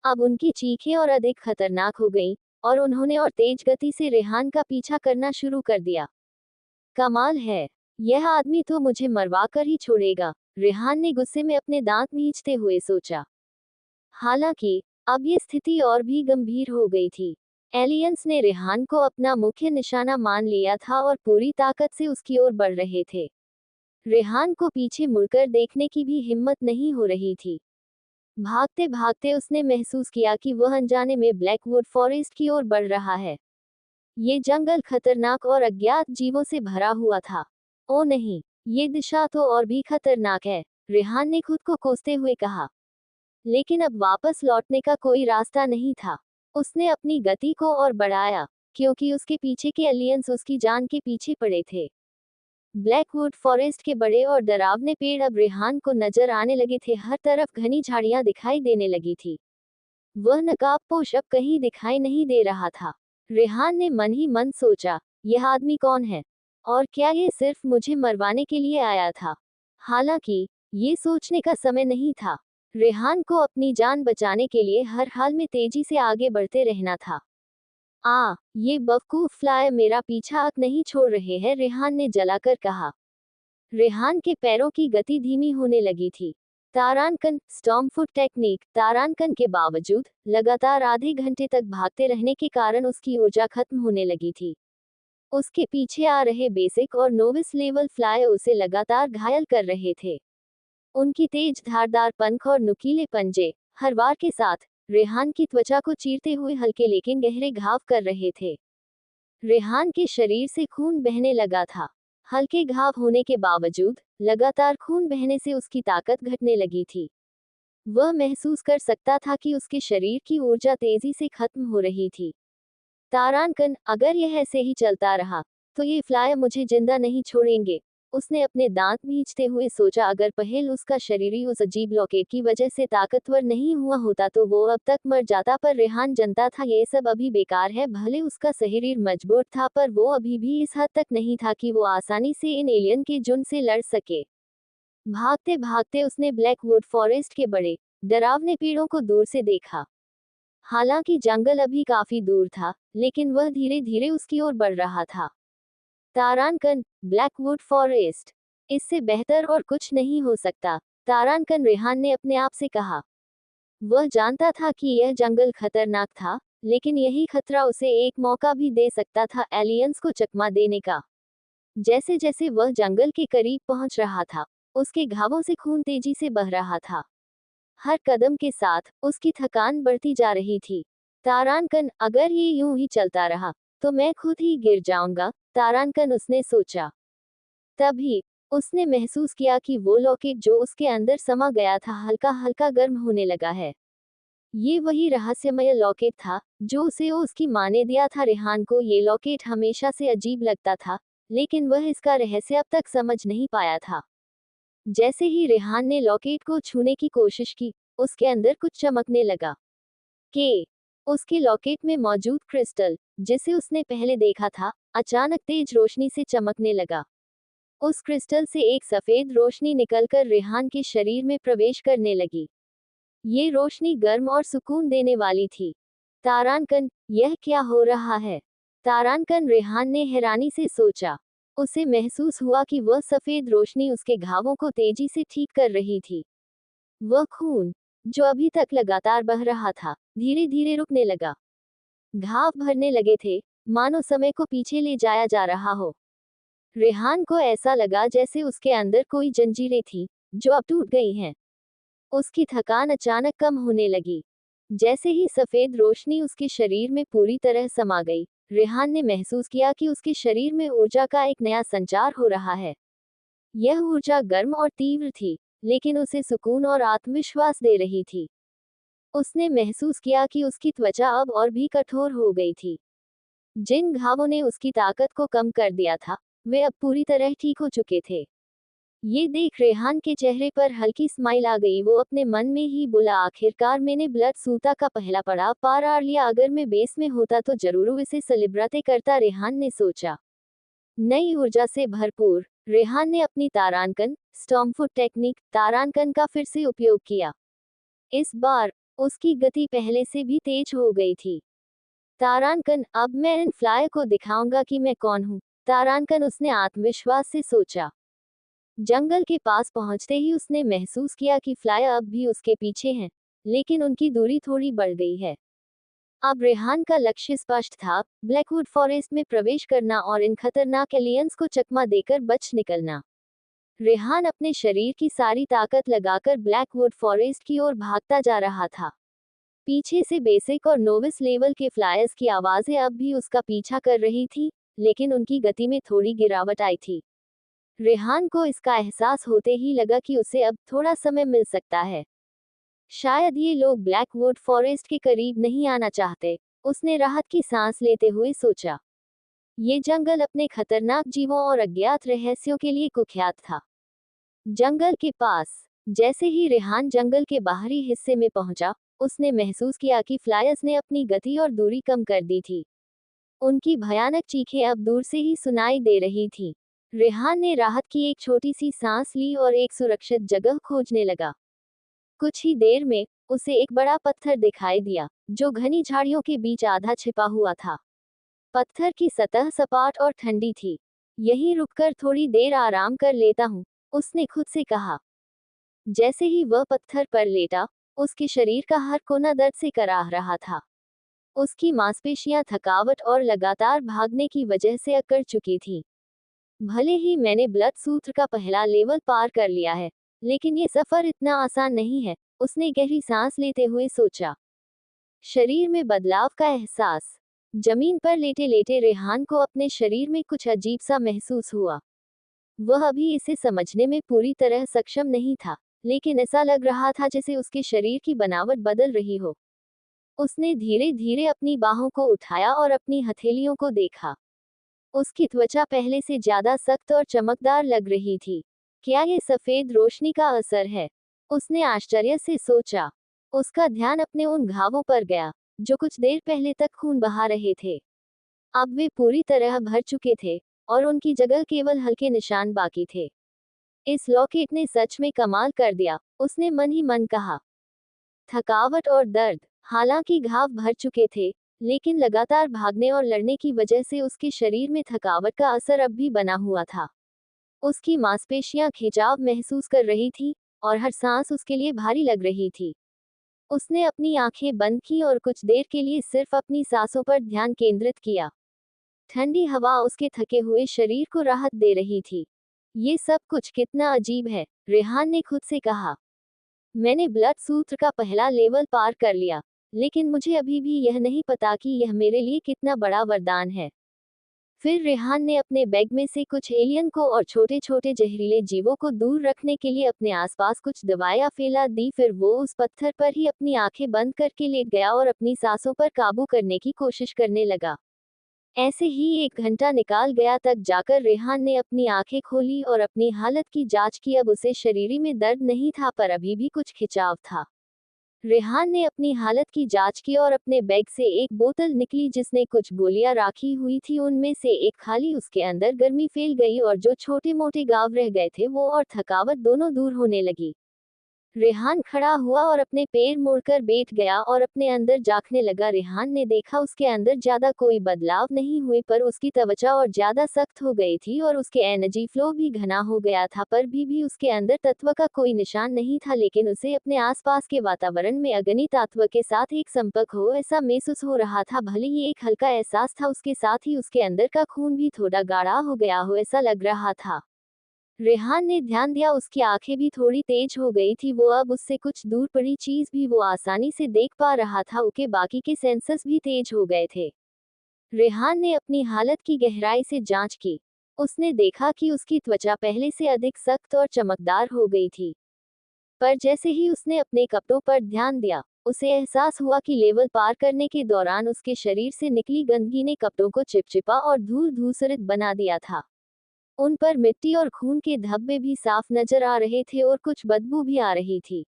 अब उनकी चीखें और अधिक खतरनाक हो गईं, और उन्होंने और तेज गति से रेहान का पीछा करना शुरू कर दिया। कमाल है, यह आदमी तो मुझे मरवा कर ही छोड़ेगा, रेहान ने गुस्से में अपने दांत मींचते हुए सोचा। हालांकि अब ये स्थिति और भी गंभीर हो गई थी। एलियंस ने रेहान को अपना मुख्य निशाना मान लिया था और पूरी ताकत से उसकी ओर बढ़ रहे थे। रेहान को पीछे मुड़कर देखने की भी हिम्मत नहीं हो रही थी। भागते भागते उसने महसूस किया कि वह अनजाने में ब्लैकवुड फॉरेस्ट की ओर बढ़ रहा है। ये जंगल खतरनाक और अज्ञात जीवों से भरा हुआ था। ओ नहीं, ये दिशा तो और भी खतरनाक है, रेहान ने खुद को कोसते हुए कहा। लेकिन अब वापस लौटने का कोई रास्ता नहीं था। उसने अपनी गति को और बढ़ाया, क्योंकि उसके पीछे के एलियंस उसकी जान के पीछे पड़े थे। ब्लैकवुड फॉरेस्ट के बड़े और डरावने पेड़ अब रेहान को नजर आने लगे थे। हर तरफ घनी झाड़ियां दिखाई देने लगी थी। वह नकाबपोश अब कहीं दिखाई नहीं दे रहा था। रेहान ने मन ही मन सोचा, यह आदमी कौन है? और क्या ये सिर्फ मुझे मरवाने के लिए आया था? हालांकि ये सोचने का समय नहीं था। रेहान को अपनी जान बचाने के लिए हर हाल में तेजी से आगे बढ़ते रहना था। ये बेवकूफ फ्लायर मेरा पीछा अब नहीं छोड़ रहे हैं, रेहान ने जलाकर कहा। रेहान के पैरों की गति धीमी होने लगी थी। तारानकन, स्टॉर्मफुट टेक्निक। तारानकन के बावजूद लगातार आधे घंटे तक भागते रहने के कारण उसकी ऊर्जा खत्म होने लगी थी। उसके पीछे आ रहे बेसिक और नोविस लेवल फ्लायर उसे लगातार घायल कर रहे थे। उनकी तेज धारदार पंख और नुकीले पंजे, हर वार के साथ, रेहान की त्वचा को चीरते हुए हल्के लेकिन गहरे घाव कर रहे थे। रेहान के शरीर से खून बहने लगा था। हल्के घाव होने के बावजूद, लगातार खून बहने से उसकी ताकत घटने लगी थी। वह महसूस कर सकता था कि उसके शरीर की ऊर्जा तेजी से खत्म हो रही थी। तारानकन, अगर यह ऐसे ही चलता रहा, तो ये फ्लायर मुझे जिंदा नहीं छोड़ेंगे, उसने अपने दांत भींचते हुए सोचा। अगर पहल उसका शरीर ही उस अजीब लॉकेट की वजह से ताकतवर नहीं हुआ होता तो वो अब तक मर जाता, पर रेहान जनता था ये सब अभी बेकार है। भले उसका शरीर मजबूत था, पर वो अभी भी इस हद तक नहीं था कि वो आसानी से इन एलियन के झुंड से लड़ सके। भागते भागते उसने ब्लैकवुड फॉरेस्ट के बड़े डरावने पेड़ों को दूर से देखा। हालांकि जंगल अभी काफी दूर था, लेकिन वह धीरे धीरे उसकी ओर बढ़ रहा था। तारानकन, ब्लैकवुड फॉरेस्ट, इससे बेहतर और कुछ नहीं हो सकता, तारानकन, रेहान ने अपने आप से कहा। वह जानता था कि यह जंगल खतरनाक था, लेकिन यही खतरा उसे एक मौका भी दे सकता था एलियंस को चकमा देने का। जैसे जैसे वह जंगल के करीब पहुंच रहा था, उसके घावों से खून तेजी से बह रहा था। हर कदम के साथ उसकी थकान बढ़ती जा रही थी। तारांकन, अगर ये यूं ही चलता रहा तो मैं खुद ही गिर जाऊंगा, तारांकन उसने सोचा। तभी उसने महसूस किया कि वो लॉकेट जो उसके अंदर समा गया था हल्का हल्का गर्म होने लगा है। ये वही रहस्यमय लॉकेट था जो उसे उसकी माँ ने दिया था। रेहान को ये लॉकेट हमेशा से अजीब लगता था, लेकिन वह इसका रहस्य अब तक समझ नहीं पाया था। जैसे ही रेहान ने लॉकेट को छूने की कोशिश की, उसके अंदर कुछ चमकने लगा। के उसके लॉकेट में मौजूद क्रिस्टल, जिसे उसने पहले देखा था, अचानक तेज रोशनी से चमकने लगा। उस क्रिस्टल से एक सफेद रोशनी निकलकर रेहान के शरीर में प्रवेश करने लगी। ये रोशनी गर्म और सुकून देने वाली थी। तारांकन, यह क्या हो रहा है? तारांकन, रेहान ने हैरानी से सोचा। उसे महसूस हुआ कि वह सफेद रोशनी उसके घावों को तेजी से ठीक कर रही थी। वह खून, जो अभी तक लगातार बह रहा था, धीरे धीरे रुकने लगा। घाव भरने लगे थे, मानो समय को पीछे ले जाया जा रहा हो। रेहान को ऐसा लगा जैसे उसके अंदर कोई जंजीरें थी, जो अब टूट गई हैं। उसकी थकान अचानक कम होने लगी। जैसे ही सफेद रोशनी उसके शरीर में पूरी तरह समा गई, रेहान ने महसूस किया कि उसके शरीर में ऊर्जा का एक नया संचार हो रहा है। यह ऊर्जा गर्म और तीव्र थी, लेकिन उसे सुकून और आत्मविश्वास दे रही थी। उसने महसूस किया कि उसकी त्वचा अब और भी कठोर हो गई थी। जिन घावों ने उसकी ताकत को कम कर दिया था, वे अब पूरी तरह ठीक हो चुके थे। ये देख रेहान के चेहरे पर हल्की स्माइल आ गई। वो अपने मन में ही बोला, आखिरकार मैंने ब्लड सूता का पहला पड़ाव पार आ लिया। अगर मैं बेस में होता तो जरूर इसे सेलिब्रेट करता, रेहान ने सोचा। नई ऊर्जा से भरपूर, रेहान ने अपनी तारांकन स्टॉर्मफुट टेक्निक तारांकन का फिर से उपयोग किया। इस बार उसकी गति पहले से भी तेज हो गई थी। तारांकन, अब मैं इन फ्लाई को दिखाऊंगा कि मैं कौन हूँ, तारांकन उसने आत्मविश्वास से सोचा। जंगल के पास पहुंचते ही उसने महसूस किया कि फ्लाई अब भी उसके पीछे हैं, लेकिन उनकी दूरी थोड़ी बढ़ गई है। अब रेहान का लक्ष्य स्पष्ट था, ब्लैकवुड फॉरेस्ट में प्रवेश करना और इन खतरनाक एलियंस को चकमा देकर बच निकलना। रेहान अपने शरीर की सारी ताकत लगाकर ब्लैकवुड फॉरेस्ट की ओर भागता जा रहा था। पीछे से बेसिक और नोविस लेवल के फ्लायर्स की आवाजें अब भी उसका पीछा कर रही थी, लेकिन उनकी गति में थोड़ी गिरावट आई थी। रेहान को इसका एहसास होते ही लगा कि उसे अब थोड़ा समय मिल सकता है। शायद ये लोग ब्लैकवुड फॉरेस्ट के करीब नहीं आना चाहते, उसने राहत की सांस लेते हुए सोचा। ये जंगल अपने खतरनाक जीवों और अज्ञात रहस्यों के लिए कुख्यात था। जंगल के पास जैसे ही रेहान जंगल के बाहरी हिस्से में पहुंचा, उसने महसूस किया कि फ्लायर्स ने अपनी गति और दूरी कम कर दी थी। उनकी भयानक चीखें अब दूर से ही सुनाई दे रही थीं। रेहान ने राहत की एक छोटी सी सांस ली और एक सुरक्षित जगह खोजने लगा। कुछ ही देर में उसे एक बड़ा पत्थर दिखाई दिया, जो घनी झाड़ियों के बीच आधा छिपा हुआ था। पत्थर की सतह सपाट और ठंडी थी। यहीं रुककर थोड़ी देर आराम कर लेता हूँ, उसने खुद से कहा। जैसे ही वह पत्थर पर लेटा, उसके शरीर का हर कोना दर्द से कराह रहा था। उसकी मांसपेशियां थकावट और लगातार भागने की वजह से अकड़ चुकी थीं। भले ही मैंने ब्लड सूत्र का पहला लेवल पार कर लिया है, लेकिन ये सफर इतना आसान नहीं है, उसने गहरी सांस लेते हुए सोचा। शरीर में बदलाव का एहसास। जमीन पर लेटे लेटे रेहान को अपने शरीर में कुछ अजीब सा महसूस हुआ। वह अभी इसे समझने में पूरी तरह सक्षम नहीं था, लेकिन ऐसा लग रहा था जैसे उसके शरीर की बनावट बदल रही हो। उसने धीरे धीरे अपनी बाहों को उठाया और अपनी हथेलियों को देखा। उसकी त्वचा पहले से ज्यादा सख्त और चमकदार लग रही थी। क्या ये सफेद रोशनी का असर है? उसने आश्चर्य से सोचा। उसका ध्यान अपने उन घावों पर गया, जो कुछ देर पहले तक खून बहा रहे थे। अब वे पूरी तरह भर चुके थे, और उनकी जगह केवल हल्के निशान बाकी थे। इस लॉकेट ने सच में कमाल कर दिया, उसने मन ही मन कहा। थकावट और दर्द। हालांकि घाव भर चुके थे, लेकिन लगातार भागने और लड़ने की वजह से उसके शरीर में थकावट का असर अब भी बना हुआ था। उसकी मांसपेशियां खिंचाव महसूस कर रही थी, और हर सांस उसके लिए भारी लग रही थी। उसने अपनी आंखें बंद की और कुछ देर के लिए सिर्फ अपनी सांसों पर ध्यान केंद्रित किया। ठंडी हवा उसके थके हुए शरीर को राहत दे रही थी। ये सब कुछ कितना अजीब है, रेहान ने खुद से कहा। मैंने ब्लड सूत्र का पहला लेवल पार कर लिया, लेकिन मुझे अभी भी यह नहीं पता कि यह मेरे लिए कितना बड़ा वरदान है। फिर रेहान ने अपने बैग में से कुछ एलियन को और छोटे छोटे जहरीले जीवों को दूर रखने के लिए अपने आसपास कुछ दवाइयां फैला दी। फिर वो उस पत्थर पर ही अपनी आंखें बंद करके लेट गया और अपनी सांसों पर काबू करने की कोशिश करने लगा। ऐसे ही 1 घंटा निकाल गया, तक जाकर रेहान ने अपनी आंखें खोली और अपनी हालत की जांच की। अब उसे शरीर में दर्द नहीं था, पर अभी भी कुछ खिंचाव था। रेहान ने अपनी हालत की जांच की और अपने बैग से एक बोतल निकली जिसने कुछ गोलियां राखी हुई थी। उनमें से एक खाली, उसके अंदर गर्मी फैल गई और जो छोटे मोटे घाव रह गए थे वो और थकावट दोनों दूर होने लगी। रेहान खड़ा हुआ और अपने पैर मोड़कर बैठ गया और अपने अंदर झांकने लगा। रेहान ने देखा उसके अंदर ज्यादा कोई बदलाव नहीं हुए, पर उसकी त्वचा और ज्यादा सख्त हो गई थी और उसके एनर्जी फ्लो भी घना हो गया था। पर भी उसके अंदर तत्व का कोई निशान नहीं था, लेकिन उसे अपने आसपास के वातावरण में अग्नि तत्व के साथ एक संपर्क हो ऐसा महसूस हो रहा था। भले ही एक हल्का एहसास था, उसके साथ ही उसके अंदर का खून भी थोड़ा गाढ़ा हो गया हो ऐसा लग रहा था। रेहान ने ध्यान दिया, उसकी आंखें भी थोड़ी तेज हो गई थी। वो अब उससे कुछ दूर पड़ी चीज भी वो आसानी से देख पा रहा था। उसके बाकी के सेंसर्स भी तेज हो गए थे। रेहान ने अपनी हालत की गहराई से जांच की। उसने देखा कि उसकी त्वचा पहले से अधिक सख्त और चमकदार हो गई थी। पर जैसे ही उसने अपने कपड़ों पर ध्यान दिया, उसे एहसास हुआ कि लेवल पार करने के दौरान उसके शरीर से निकली गंदगी ने कपड़ों को चिपचिपा और धूल धूसरित बना दिया था। उन पर मिट्टी और खून के धब्बे भी साफ नजर आ रहे थे और कुछ बदबू भी आ रही थी।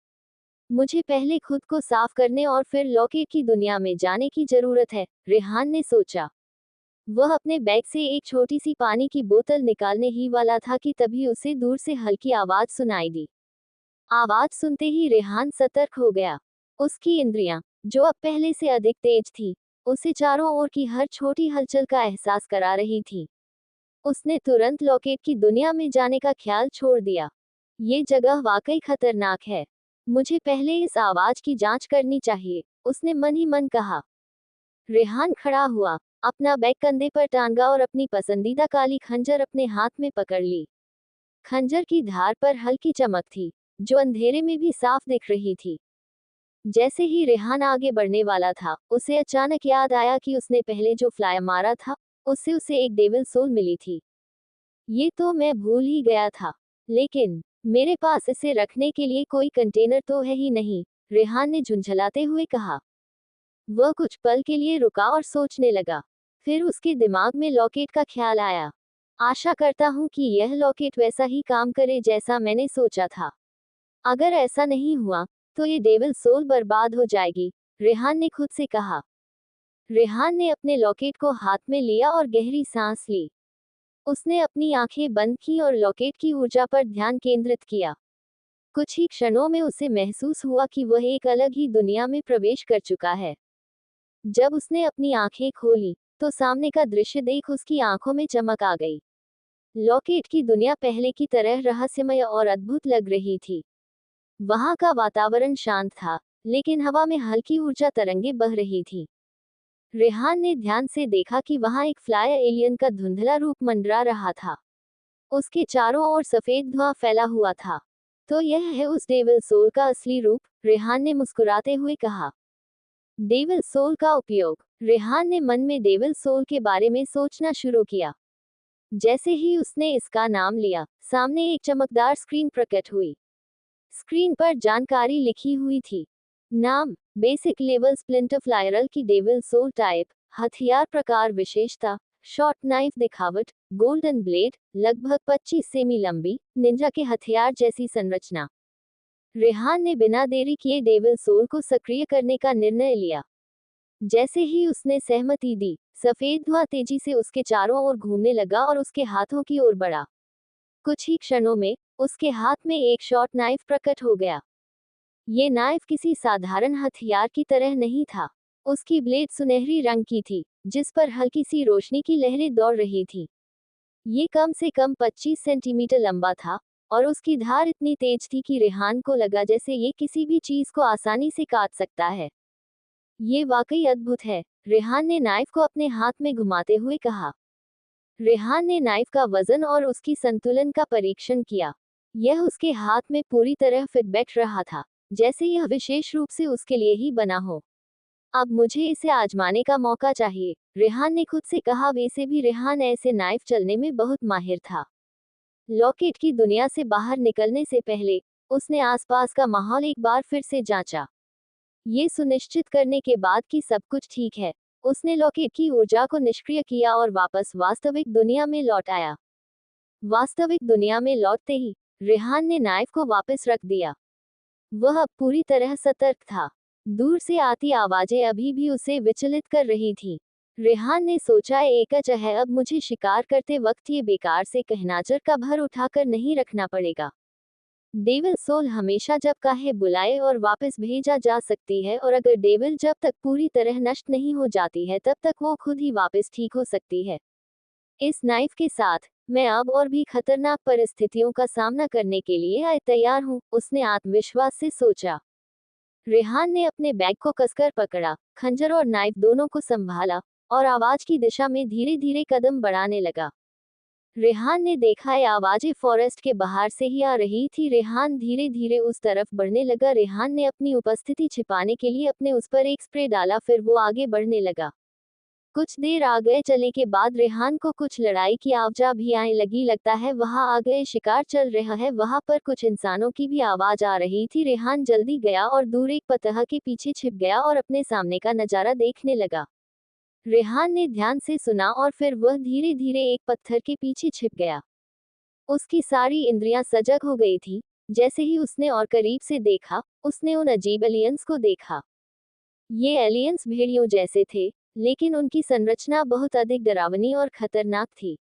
मुझे पहले खुद को साफ करने और फिर लॉकेट की दुनिया में जाने की जरूरत है, रेहान ने सोचा। वह अपने बैग से एक छोटी सी पानी की बोतल निकालने ही वाला था कि तभी उसे दूर से हल्की आवाज सुनाई दी। आवाज सुनते ही रेहान सतर्क हो गया। उसकी इंद्रियां, जो अब पहले से अधिक तेज थी, उसे चारों ओर की हर छोटी हलचल का एहसास करा रही थी। उसने तुरंत लॉकेट की दुनिया में जाने का ख्याल छोड़ दिया। ये जगह वाकई खतरनाक है। मुझे पहले इस आवाज की जांच करनी चाहिए, उसने मन ही मन कहा। रेहान खड़ा हुआ, अपना बैग कंधे पर टांगा और अपनी पसंदीदा काली खंजर अपने हाथ में पकड़ ली। खंजर की धार पर हल्की चमक थी, जो अंधेरे में भी साफ दिख रही थी। जैसे ही रेहान आगे बढ़ने वाला था, उसे अचानक याद आया कि उसने पहले जो फ्लाई मारा था, उससे उसे एक डेविल सोल मिली थी। ये तो मैं भूल ही गया था, लेकिन मेरे पास इसे रखने के लिए कोई कंटेनर तो है ही नहीं, रेहान ने झुंझलाते हुए कहा। वह कुछ पल के लिए रुका और सोचने लगा। फिर उसके दिमाग में लॉकेट का ख्याल आया। आशा करता हूँ कि यह लॉकेट वैसा ही काम करे जैसा मैंने सोचा था। अगर ऐसा नहीं हुआ, तो ये डेविल सोल बर्बाद हो जाएगी, रेहान ने खुद से कहा। रेहान ने अपने लॉकेट को हाथ में लिया और गहरी सांस ली। उसने अपनी आंखें बंद की और लॉकेट की ऊर्जा पर ध्यान केंद्रित किया। कुछ ही क्षणों में उसे महसूस हुआ कि वह एक अलग ही दुनिया में प्रवेश कर चुका है। जब उसने अपनी आंखें खोली, तो सामने का दृश्य देख उसकी आंखों में चमक आ गई। लॉकेट की दुनिया पहले की तरह रहस्यमय और अद्भुत लग रही थी। वहां का वातावरण शांत था, लेकिन हवा में हल्की ऊर्जा तरंगे बह रही थी। रेहान ने ध्यान से देखा कि वहां एक फ्लाई एलियन का धुंधला रूप मंडरा रहा था। उसके चारों ओर सफेद धुआं फैला हुआ था। तो यह है उस डेविल सोल का असली रूप, रेहान ने मुस्कुराते हुए कहा। डेविल सोल का उपयोग, रेहान ने मन में डेविल सोल के बारे में सोचना शुरू किया। जैसे ही उसने इसका नाम लिया, सामने एक चमकदार स्क्रीन प्रकट हुई। स्क्रीन पर जानकारी लिखी हुई थी। नाम, बेसिक लेवल स्प्लिंटर फ्लायरल की डेविल सोल टाइप, हथियार प्रकार विशेषता, शॉर्ट नाइफ दिखावट, गोल्डन ब्लेड, लगभग 25 सेमी लंबी, निंजा के हथियार जैसी संरचना। रेहान ने बिना देरी किए डेविल सोल को सक्रिय करने का निर्णय लिया। जैसे ही उसने सहमति दी, सफेद धुआं तेजी से उसके चारों ओर घूमने लगा और उसके हाथों की ओर बढ़ा। कुछ ही क्षणों में उसके हाथ में एक शॉर्ट नाइफ प्रकट हो गया। ये नाइफ किसी साधारण हथियार की तरह नहीं था। उसकी ब्लेड सुनहरी रंग की थी, जिस पर हल्की सी रोशनी की लहरें दौड़ रही थी। ये कम से कम 25 सेंटीमीटर लंबा था और उसकी धार इतनी तेज थी कि रेहान को लगा जैसे ये किसी भी चीज को आसानी से काट सकता है। ये वाकई अद्भुत है, रेहान ने नाइफ को अपने हाथ में घुमाते हुए कहा। रेहान ने नाइफ का वजन और उसकी संतुलन का परीक्षण किया। यह उसके हाथ में पूरी तरह फिट बैठ रहा था, जैसे यह विशेष रूप से उसके लिए ही बना हो। अब मुझे इसे आजमाने का मौका चाहिए, रेहान ने खुद से कहा। वैसे भी रेहान ऐसे नाइफ चलने में बहुत माहिर था। लॉकेट की दुनिया से बाहर निकलने से पहले उसने आसपास का माहौल एक बार फिर से जांचा। ये सुनिश्चित करने के बाद कि सब कुछ ठीक है, उसने लॉकेट की ऊर्जा को निष्क्रिय किया और वापस वास्तविक दुनिया में लौट आया। वास्तविक दुनिया में लौटते ही रेहान ने नाइफ को वापस रख दिया। वह अब पूरी तरह सतर्क था। दूर से आती आवाजें अभी भी उसे विचलित कर रही थीं। रेहान ने सोचा, एकच है, अब मुझे शिकार करते वक्त ये बेकार से कहनाचर का भर उठाकर नहीं रखना पड़ेगा। डेविल सोल हमेशा जब चाहे बुलाए और वापस भेजा जा सकती है, और अगर डेविल जब तक पूरी तरह नष्ट नहीं हो जाती है तब तक वो खुद ही वापस ठीक हो सकती है। इस नाइफ के साथ मैं अब और भी खतरनाक परिस्थितियों का सामना करने के लिए तैयार हूँ, उसने आत्मविश्वास से सोचा। रेहान ने अपने बैग को कसकर पकड़ा, खंजर और नाइफ दोनों को संभाला और आवाज की दिशा में धीरे धीरे कदम बढ़ाने लगा। रेहान ने देखा है आवाजें फॉरेस्ट के बाहर से ही आ रही थी। रेहान धीरे धीरे उस तरफ बढ़ने लगा। रेहान ने अपनी उपस्थिति छिपाने के लिए अपने उस पर एक स्प्रे डाला, फिर वो आगे बढ़ने लगा। कुछ देर आगे चलने के बाद रेहान को कुछ लड़ाई की आवाज भी आने लगी। लगता है वहां आगे शिकार चल रहा है। वहां पर कुछ इंसानों की भी आवाज आ रही थी। रेहान जल्दी गया और दूर एक पतह के पीछे छिप गया और अपने सामने का नजारा देखने लगा। रेहान ने ध्यान से सुना और फिर वह धीरे धीरे एक पत्थर के पीछे छिप गया। उसकी सारी इंद्रियां सजग हो गई थी। जैसे ही उसने और करीब से देखा, उसने उन अजीब एलियंस को देखा। ये एलियंस भेड़ियों जैसे थे, लेकिन उनकी संरचना बहुत अधिक डरावनी और खतरनाक थी।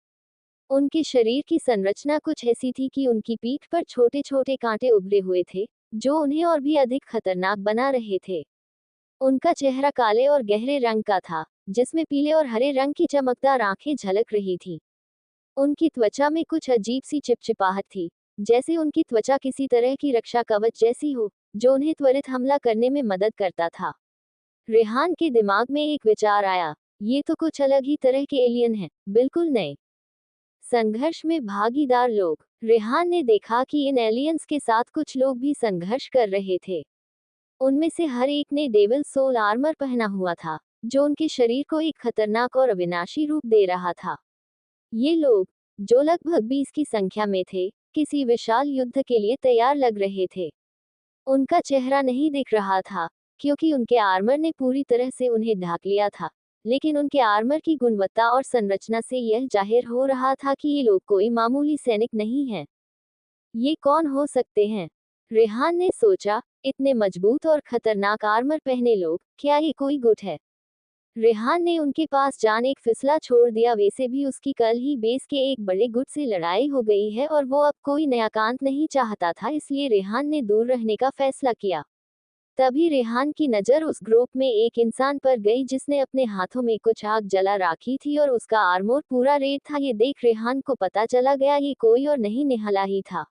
उनके शरीर की संरचना कुछ ऐसी थी कि उनकी पीठ पर छोटे छोटे कांटे उभरे हुए थे, जो उन्हें और भी अधिक खतरनाक बना रहे थे। उनका चेहरा काले और गहरे रंग का था, जिसमें पीले और हरे रंग की चमकदार आंखें झलक रही थीं। उनकी त्वचा में कुछ अजीब सी चिपचिपाहट थी, जैसे उनकी त्वचा किसी तरह की रक्षा कवच जैसी हो, जो उन्हें त्वरित हमला करने में मदद करता था। रेहान के दिमाग में एक विचार आया, ये तो कुछ अलग ही तरह के एलियन हैं, बिल्कुल नए। संघर्ष में भागीदार लोग। रेहान ने देखा कि इन एलियंस के साथ कुछ लोग भी संघर्ष कर रहे थे। उनमें से हर एक ने डेविल सोल आर्मर पहना हुआ था, जो उनके शरीर को एक खतरनाक और अविनाशी रूप दे रहा था। ये लोग, जो लगभग 20 की संख्या में थे, किसी विशाल युद्ध के लिए तैयार लग रहे थे। उनका चेहरा नहीं दिख रहा था, क्योंकि उनके आर्मर ने पूरी तरह से उन्हें ढक लिया था, लेकिन उनके आर्मर की गुणवत्ता और संरचना से यह जाहिर हो रहा था कि ये लोग कोई मामूली सैनिक नहीं हैं। ये कौन हो सकते हैं? रेहान ने सोचा, इतने मजबूत और खतरनाक आर्मर पहने लोग, क्या ये कोई गुट है? रेहान ने उनके पास जान एक फिसला छोड़ दिया। वैसे भी उसकी कल ही बेस के एक बड़े गुट से लड़ाई हो गई है और वो अब कोई नया कांत नहीं चाहता था, इसलिए रेहान ने दूर रहने का फैसला किया। तभी रेहान की नज़र उस ग्रुप में एक इंसान पर गई जिसने अपने हाथों में कुछ आग जला रखी थी और उसका आर्मोर पूरा रेत था। ये देख रेहान को पता चला गया ये कोई और नहीं, निहला ही था।